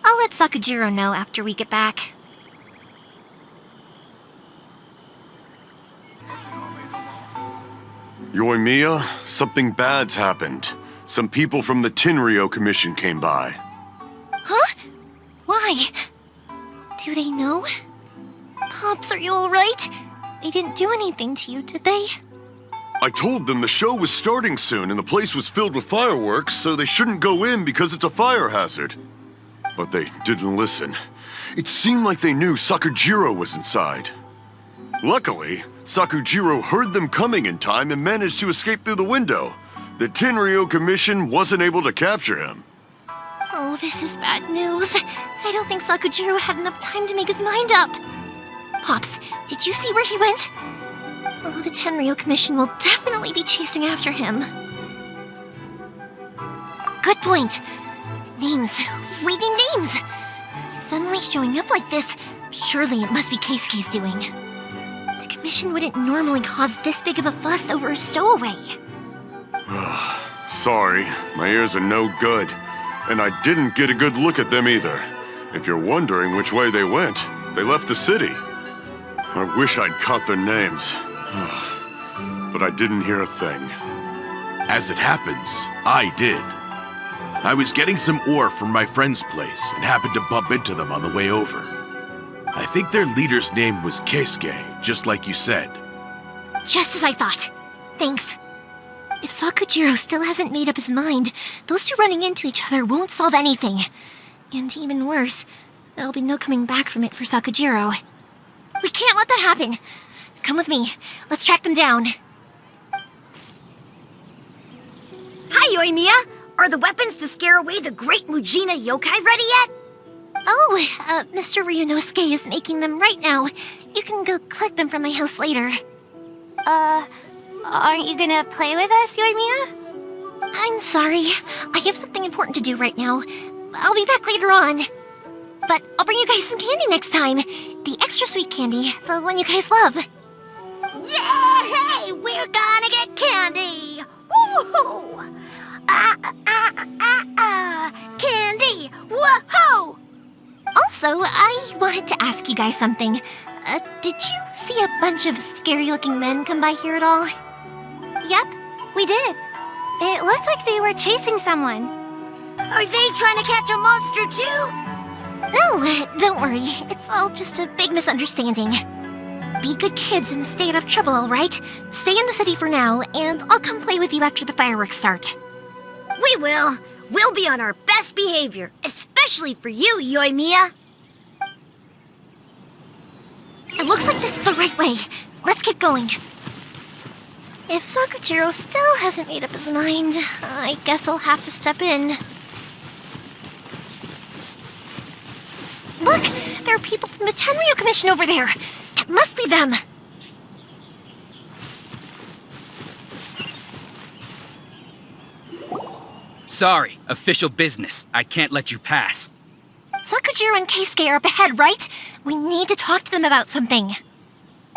I'll let Sakujiro know after we get back. Yoimiya, something bad's happened. Some people from the Tenryou Commission came by. Huh? Why? Do they know? Pops, are you alright? They didn't do anything to you, did they? I told them the show was starting soon and the place was filled with fireworks, so they shouldn't go in because it's a fire hazard. But they didn't listen. It seemed like they knew Sakujiro was inside. Luckily, Sakujiro heard them coming in time and managed to escape through the window. The Tenryou Commission wasn't able to capture him. Oh, this is bad news. I don't think Sakujiro had enough time to make his mind up. Pops, did you see where he went? Oh, the Tenryou Commission will definitely be chasing after him. Good point. Names. We need names. Suddenly showing up like this, surely it must be Keisuke's doing. The Commission wouldn't normally cause this big of a fuss over a stowaway. Sorry, my ears are no good. And I didn't get a good look at them either. If you're wondering which way they went, they left the city. I wish I'd caught their names. But I didn't hear a thing. As it happens, I did. I was getting some ore from my friend's place and happened to bump into them on the way over. I think their leader's name was Keisuke, just like you said. Just as I thought. Thanks. If Sakujiro still hasn't made up his mind, those two running into each other won't solve anything. And even worse, there'll be no coming back from it for Sakujiro. We can't let that happen. Come with me. Let's track them down. Hi, Yoimiya! Are the weapons to scare away the great Mujina yokai ready yet? Mr. Ryunosuke is making them right now. You can go collect them from my house later. Aren't you gonna play with us, Yoimiya? I'm sorry. I have something important to do right now. I'll be back later on. But I'll bring you guys some candy next time. The extra sweet candy, the one you guys love. Yay! We're gonna get candy! Woohoo! Candy! Woohoo! Also, I wanted to ask you guys something. Did you see a bunch of scary-looking men come by here at all? Yep, we did. It looked like they were chasing someone. Are they trying to catch a monster too? No, don't worry. It's all just a big misunderstanding. Be good kids and stay out of trouble, all right? Stay in the city for now, and I'll come play with you after the fireworks start. We will. We'll be on our best behavior, especially for you, Yoimiya. It looks like this is the right way. Let's get going. If Sakujiro still hasn't made up his mind, I guess I'll have to step in. Look! There are people from the Tenryu Commission over there! It must be them! Sorry, official business. I can't let you pass. Sakujiro and Keisuke are up ahead, right? We need to talk to them about something.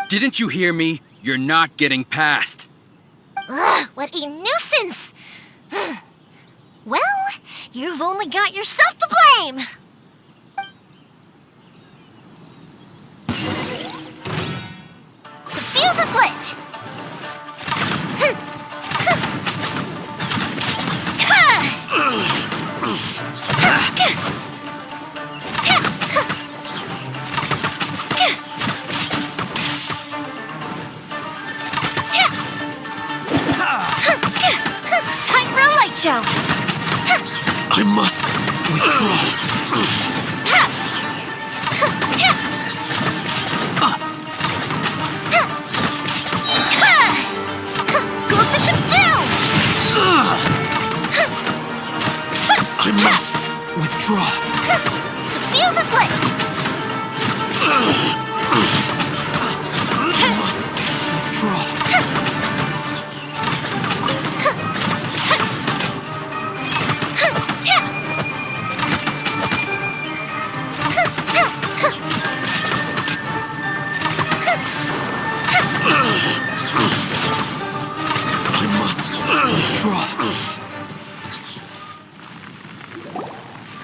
Didn't you hear me? You're not getting past. Ugh, what a nuisance! Well, you've only got yourself to blame! The fuse is lit! Time for a light show! I must withdraw. Go Bishop down! I must withdraw. The fuse is lit! I must withdraw.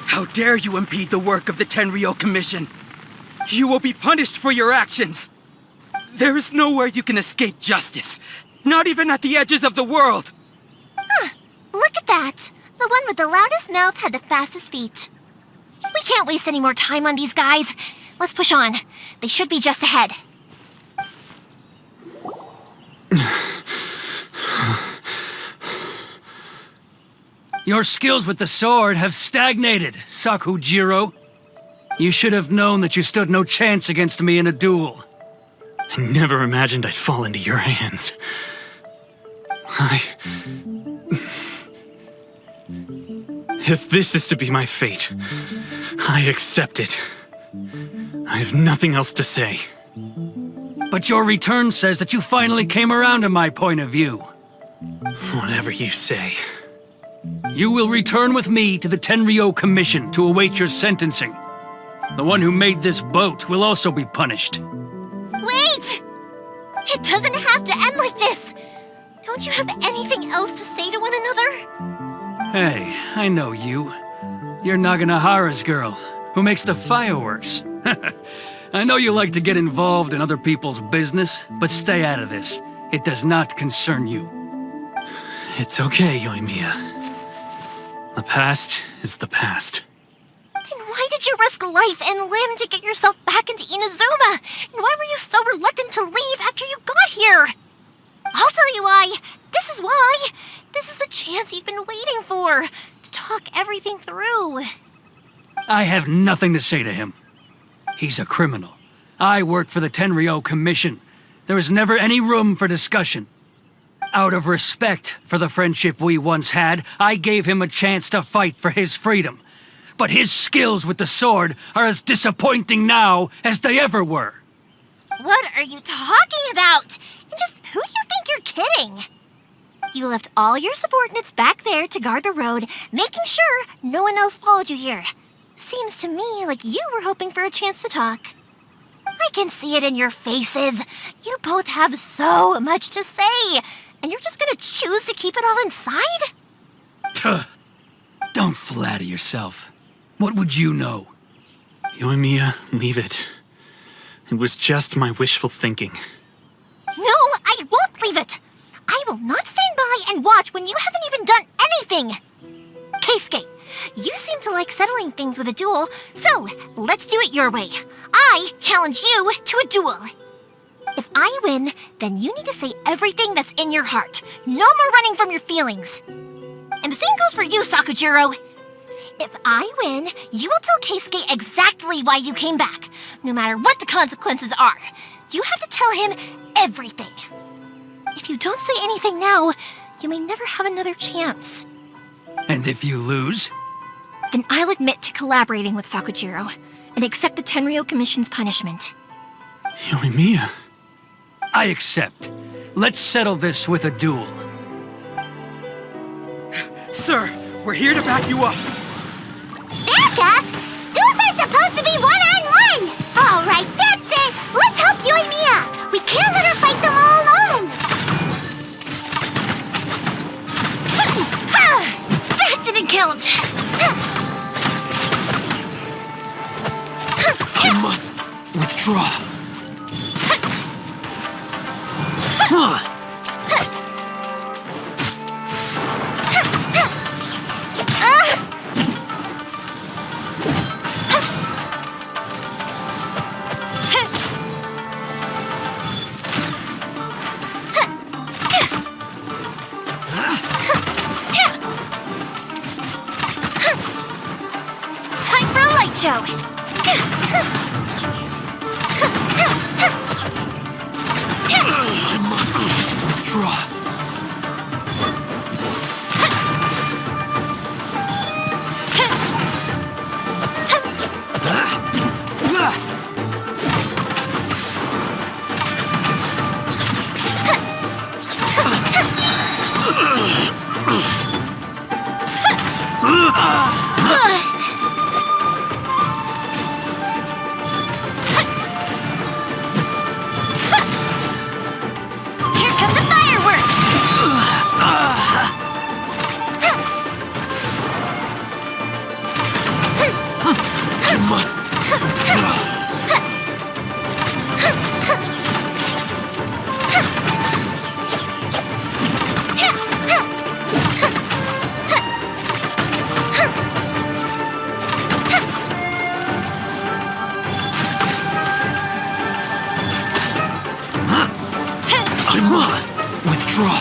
How dare you impede the work of the Tenryo Commission? You will be punished for your actions. There is nowhere you can escape justice, not even at the edges of the world. Look at that! The one with the loudest mouth had the fastest feet. We can't waste any more time on these guys. Let's push on. They should be just ahead. Your skills with the sword have stagnated, Sakujiro. You should have known that you stood no chance against me in a duel. I never imagined I'd fall into your hands. If this is to be my fate, I accept it. I have nothing else to say. But your return says that you finally came around to my point of view. Whatever you say. You will return with me to the Tenryo Commission to await your sentencing. The one who made this boat will also be punished. Wait! It doesn't have to end like this! Don't you have anything else to say to one another? Hey, I know you. You're Naganohara's girl, who makes the fireworks. I know you like to get involved in other people's business, but stay out of this. It does not concern you. It's okay, Yoimiya. The past is the past. Then why did you risk life and limb to get yourself back into Inazuma? And why were you so reluctant to leave after you got here? I'll tell you why. This is why. This is the chance you've been waiting for, to talk everything through. I have nothing to say to him. He's a criminal. I work for the Tenryo Commission. There is never any room for discussion. Out of respect for the friendship we once had, I gave him a chance to fight for his freedom. but his skills with the sword are as disappointing now as they ever were. What are you talking about? And just who do you think you're kidding? You left all your subordinates back there to guard the road, making sure no one else followed you here. Seems to me like you were hoping for a chance to talk. I can see it in your faces. You both have so much to say, and you're just gonna choose to keep it all inside? Tuh. Don't flatter yourself. What would you know? Yoimiya, leave it. It was just my wishful thinking. No, I won't leave it. I will not stand by and watch when you haven't even done anything. Keisuke, you seem to like settling things with a duel, so let's do it your way. I challenge you to a duel. If I win, then you need to say everything that's in your heart. No more running from your feelings. And the same goes for you, Sakujiro. If I win, you will tell Keisuke exactly why you came back, no matter what the consequences are. You have to tell him everything. If you don't say anything now, you may never have another chance. And if you lose? Then I'll admit to collaborating with Sakujiro and accept the Tenryou Commission's punishment. Yoimiya. I accept. Let's settle this with a duel. Sir, we're here to back you up. Backup? Duels are supposed to be one-on-one! All right, that's it! Let's help Yoimiya! We can't let her fight them all alone! That didn't count! I must withdraw. Time for a light show! I must withdraw. Here come the fireworks! I must withdraw. I must withdraw.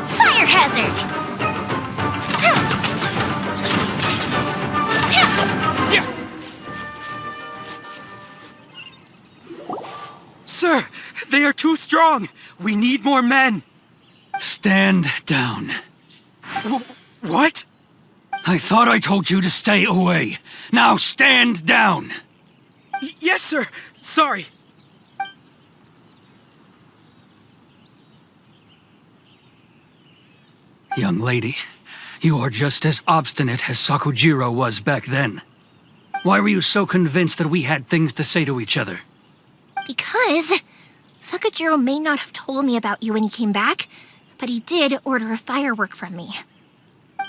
Fire hazard! Sir, they are too strong. We need more men. Stand down. What? I thought I told you to stay away. Now stand down. Yes, sir. Sorry. Young lady, you are just as obstinate as Sakujiro was back then. Why were you so convinced that we had things to say to each other? Because Sakujiro may not have told me about you when he came back, but he did order a firework from me.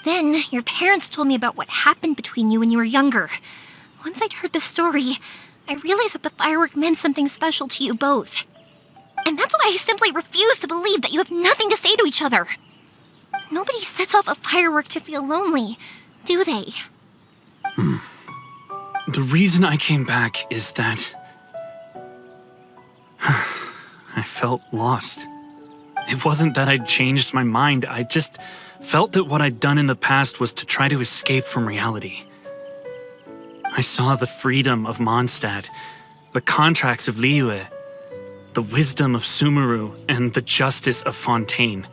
Then your parents told me about what happened between you when you were younger. Once I'd heard the story, I realized that the firework meant something special to you both. And that's why I simply refuse to believe that you have nothing to say to each other. Nobody sets off a firework to feel lonely, do they? The reason I came back is that I felt lost. It wasn't that I'd changed my mind, I just felt that what I'd done in the past was to try to escape from reality. I saw the freedom of Mondstadt, the contracts of Liyue, the wisdom of Sumeru, and the justice of Fontaine.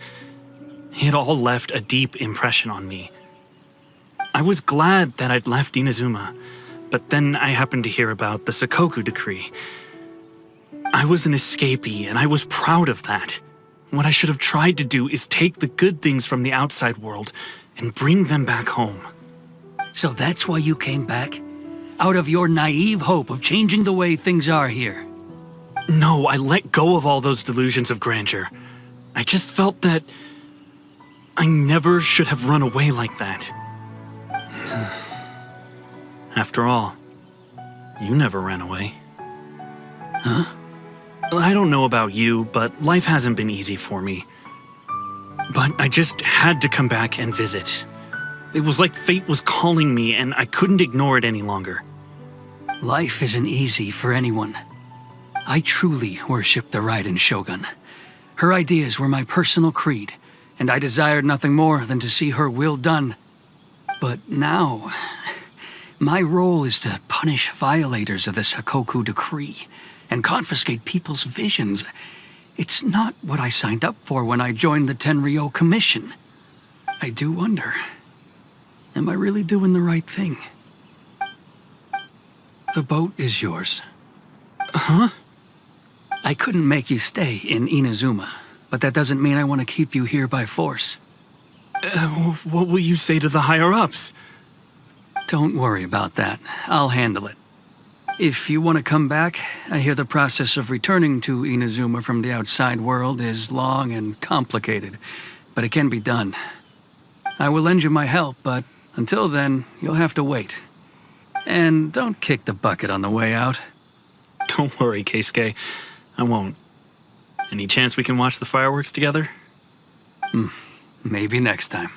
It all left a deep impression on me. I was glad that I'd left Inazuma, but then I happened to hear about the Sakoku decree. I was an escapee, and I was proud of that. What I should have tried to do is take the good things from the outside world and bring them back home. So that's why you came back? Out of your naive hope of changing the way things are here? No, I let go of all those delusions of grandeur. I just felt that I never should have run away like that. After all, you never ran away. Huh? I don't know about you, but life hasn't been easy for me. But I just had to come back and visit. It was like fate was calling me, and I couldn't ignore it any longer. Life isn't easy for anyone. I truly worship the Raiden Shogun. Her ideas were my personal creed, and I desired nothing more than to see her will done. But now, my role is to punish violators of the Sakoku decree and confiscate people's visions. It's not what I signed up for when I joined the Tenryou Commission. I do wonder, am I really doing the right thing? The boat is yours. Huh? I couldn't make you stay in Inazuma, but that doesn't mean I want to keep you here by force. What will you say to the higher-ups? Don't worry about that. I'll handle it. If you want to come back, I hear the process of returning to Inazuma from the outside world is long and complicated, but it can be done. I will lend you my help, but until then, you'll have to wait. And don't kick the bucket on the way out. Don't worry, Keisuke. I won't. Any chance we can watch the fireworks together? Maybe next time.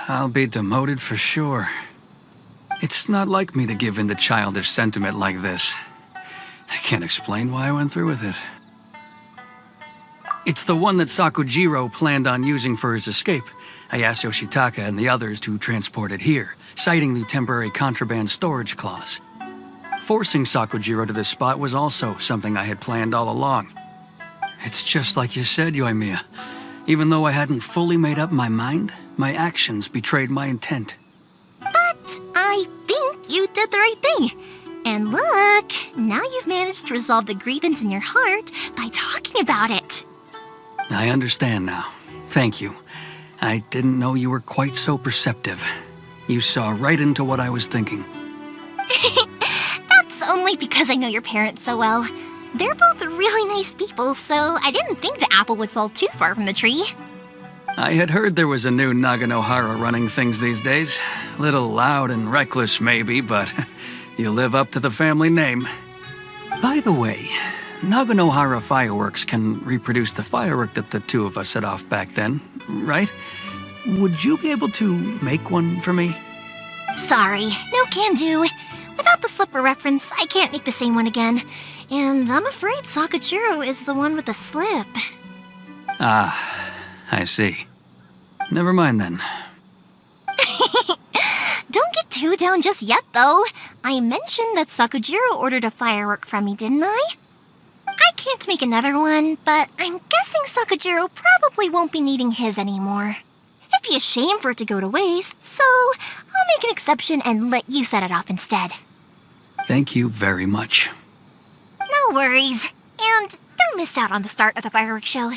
I'll be demoted for sure. It's not like me to give in to childish sentiment like this. I can't explain why I went through with it. It's the one that Sakujiro planned on using for his escape. I asked Yoshitaka and the others to transport it here, citing the temporary contraband storage clause. Forcing Sakujiro to this spot was also something I had planned all along. It's just like you said, Yoimiya. Even though I hadn't fully made up my mind, my actions betrayed my intent. But I think you did the right thing. And look, now you've managed to resolve the grievance in your heart by talking about it. I understand now. Thank you. I didn't know you were quite so perceptive. You saw right into what I was thinking. That's only because I know your parents so well. They're both really nice people, so I didn't think the apple would fall too far from the tree. I had heard there was a new Naganohara running things these days. Little loud and reckless, maybe, but you live up to the family name. By the way, Naganohara fireworks can reproduce the firework that the two of us set off back then, right? Would you be able to make one for me? Sorry, no can do. Without the slipper reference, I can't make the same one again. And I'm afraid Sakujiro is the one with the slip. Ah, I see. Never mind then. Don't get too down just yet, though. I mentioned that Sakujiro ordered a firework from me, didn't I? I can't make another one, but I'm guessing Sakujiro probably won't be needing his anymore. It'd be a shame for it to go to waste, so I'll make an exception and let you set it off instead. Thank you very much. No worries. And don't miss out on the start of the fireworks show.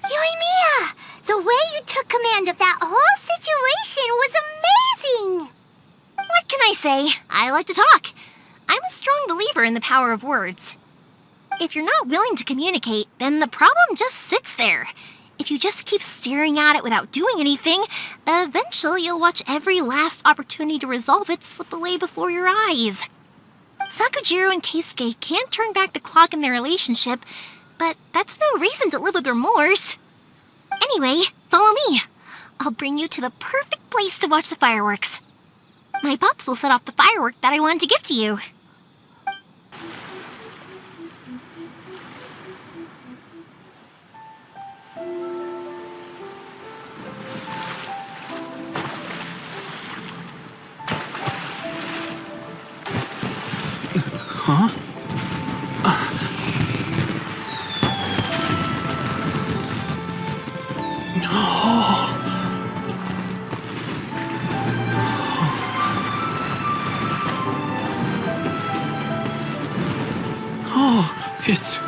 Yoimiya! The way you took command of that whole situation was amazing! What can I say? I like to talk. I'm a strong believer in the power of words. If you're not willing to communicate, then the problem just sits there. If you just keep staring at it without doing anything, eventually you'll watch every last opportunity to resolve it slip away before your eyes. Sakujiro and Keisuke can't turn back the clock in their relationship, but that's no reason to live with remorse. Anyway, follow me. I'll bring you to the perfect place to watch the fireworks. My pops will set off the firework that I wanted to give to you. Huh? Oh, it's...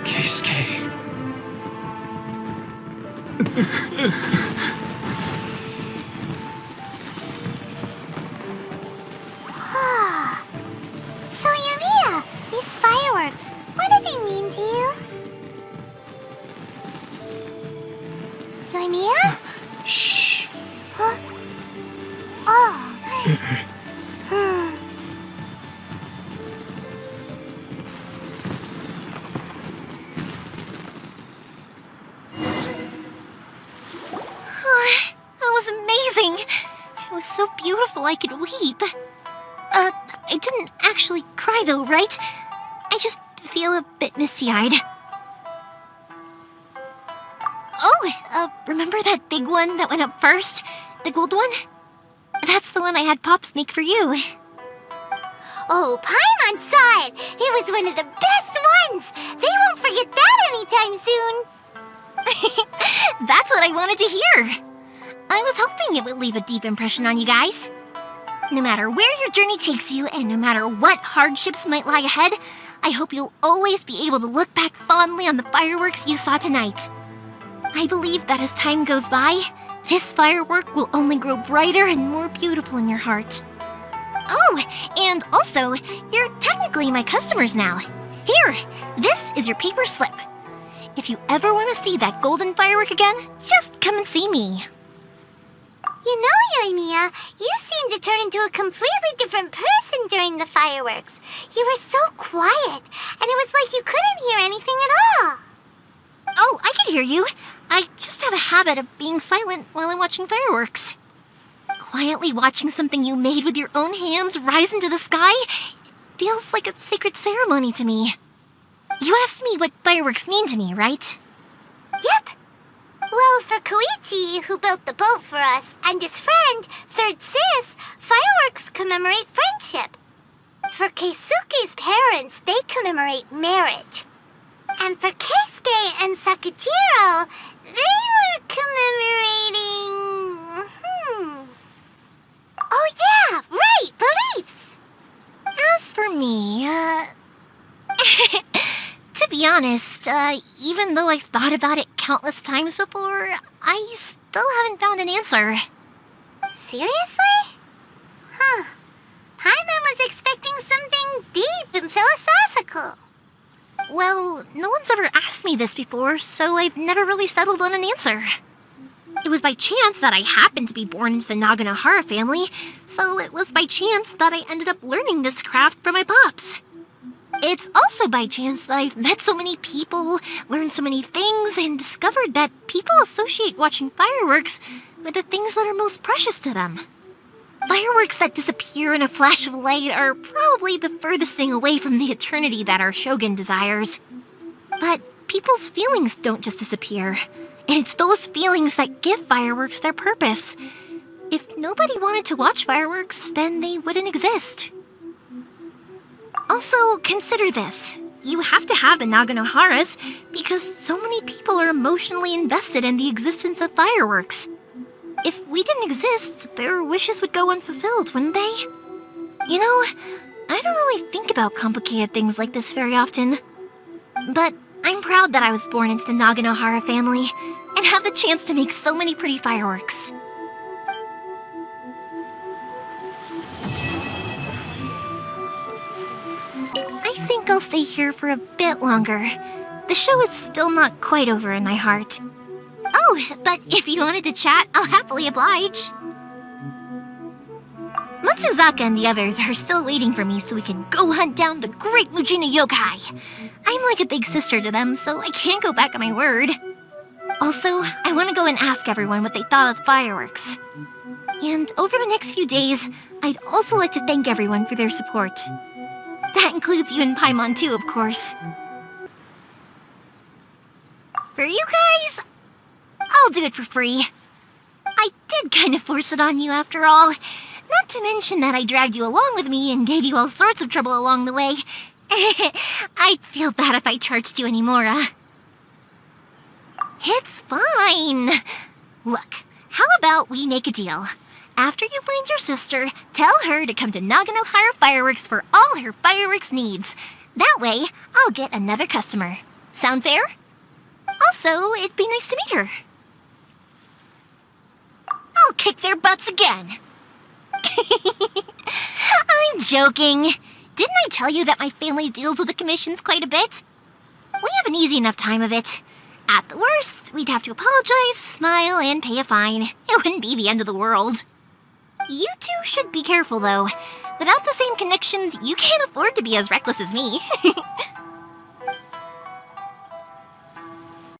Keisuke. So, Yoimiya, these fireworks, what do they mean to you? Yoimiya? Shh. Huh? Oh. That was amazing! It was so beautiful I could weep. I didn't actually cry though, right? I just feel a bit misty-eyed. Oh, remember that big one that went up first? The gold one? That's the one I had Pops make for you. Oh, Paimon saw it! It was one of the best ones! They won't forget that anytime soon! That's what I wanted to hear! I was hoping it would leave a deep impression on you guys. No matter where your journey takes you, and no matter what hardships might lie ahead, I hope you'll always be able to look back fondly on the fireworks you saw tonight. I believe that as time goes by, this firework will only grow brighter and more beautiful in your heart. Oh, and also, you're technically my customers now. Here, this is your paper slip. If you ever want to see that golden firework again, just come and see me. You know, Yoimiya, you seemed to turn into a completely different person during the fireworks. You were so quiet, and it was like you couldn't hear anything at all. Oh, I can hear you. I just have a habit of being silent while I'm watching fireworks. Quietly watching something you made with your own hands rise into the sky feels like a sacred ceremony to me. You asked me what fireworks mean to me, right? Yep. Well, for Koichi, who built the boat for us, and his friend, Third Sis, fireworks commemorate friendship. For Keisuke's parents, they commemorate marriage. And for Keisuke and Sakujiro, they were commemorating... Oh yeah, right, beliefs! As for me, to be honest, even though I've thought about it countless times before, I still haven't found an answer. Seriously? Huh. Paimon was expecting something deep and philosophical. Well, no one's ever asked me this before, so I've never really settled on an answer. It was by chance that I happened to be born into the Naganohara family, so it was by chance that I ended up learning this craft from my pops. It's also by chance that I've met so many people, learned so many things, and discovered that people associate watching fireworks with the things that are most precious to them. Fireworks that disappear in a flash of light are probably the furthest thing away from the eternity that our shogun desires. But people's feelings don't just disappear, and it's those feelings that give fireworks their purpose. If nobody wanted to watch fireworks, then they wouldn't exist. Also, consider this. You have to have the Naganoharas because so many people are emotionally invested in the existence of fireworks. If we didn't exist, their wishes would go unfulfilled, wouldn't they? You know, I don't really think about complicated things like this very often. But I'm proud that I was born into the Naganohara family and have the chance to make so many pretty fireworks. I think I'll stay here for a bit longer. The show is still not quite over in my heart. Oh, but if you wanted to chat, I'll happily oblige. Matsuzaka and the others are still waiting for me so we can go hunt down the great Mujina yokai. I'm like a big sister to them, so I can't go back on my word. Also, I want to go and ask everyone what they thought of the fireworks. And over the next few days, I'd also like to thank everyone for their support. That includes you and Paimon too, of course. For you guys, I'll do it for free. I I did kind of force it on you after all. Not to mention that I dragged you along with me and gave you all sorts of trouble along the way. I'd feel bad if I charged you anymore, It's fine. Look, how about we make a deal? After you find your sister, tell her to come to Naganohara Fireworks for all her fireworks needs. That way, I'll get another customer. Sound fair? Also, it'd be nice to meet her. I'll kick their butts again. I'm joking. Didn't I tell you that my family deals with the commissions quite a bit? We have an easy enough time of it. At the worst, we'd have to apologize, smile, and pay a fine. It wouldn't be the end of the world. You two should be careful, though. Without the same connections, you can't afford to be as reckless as me.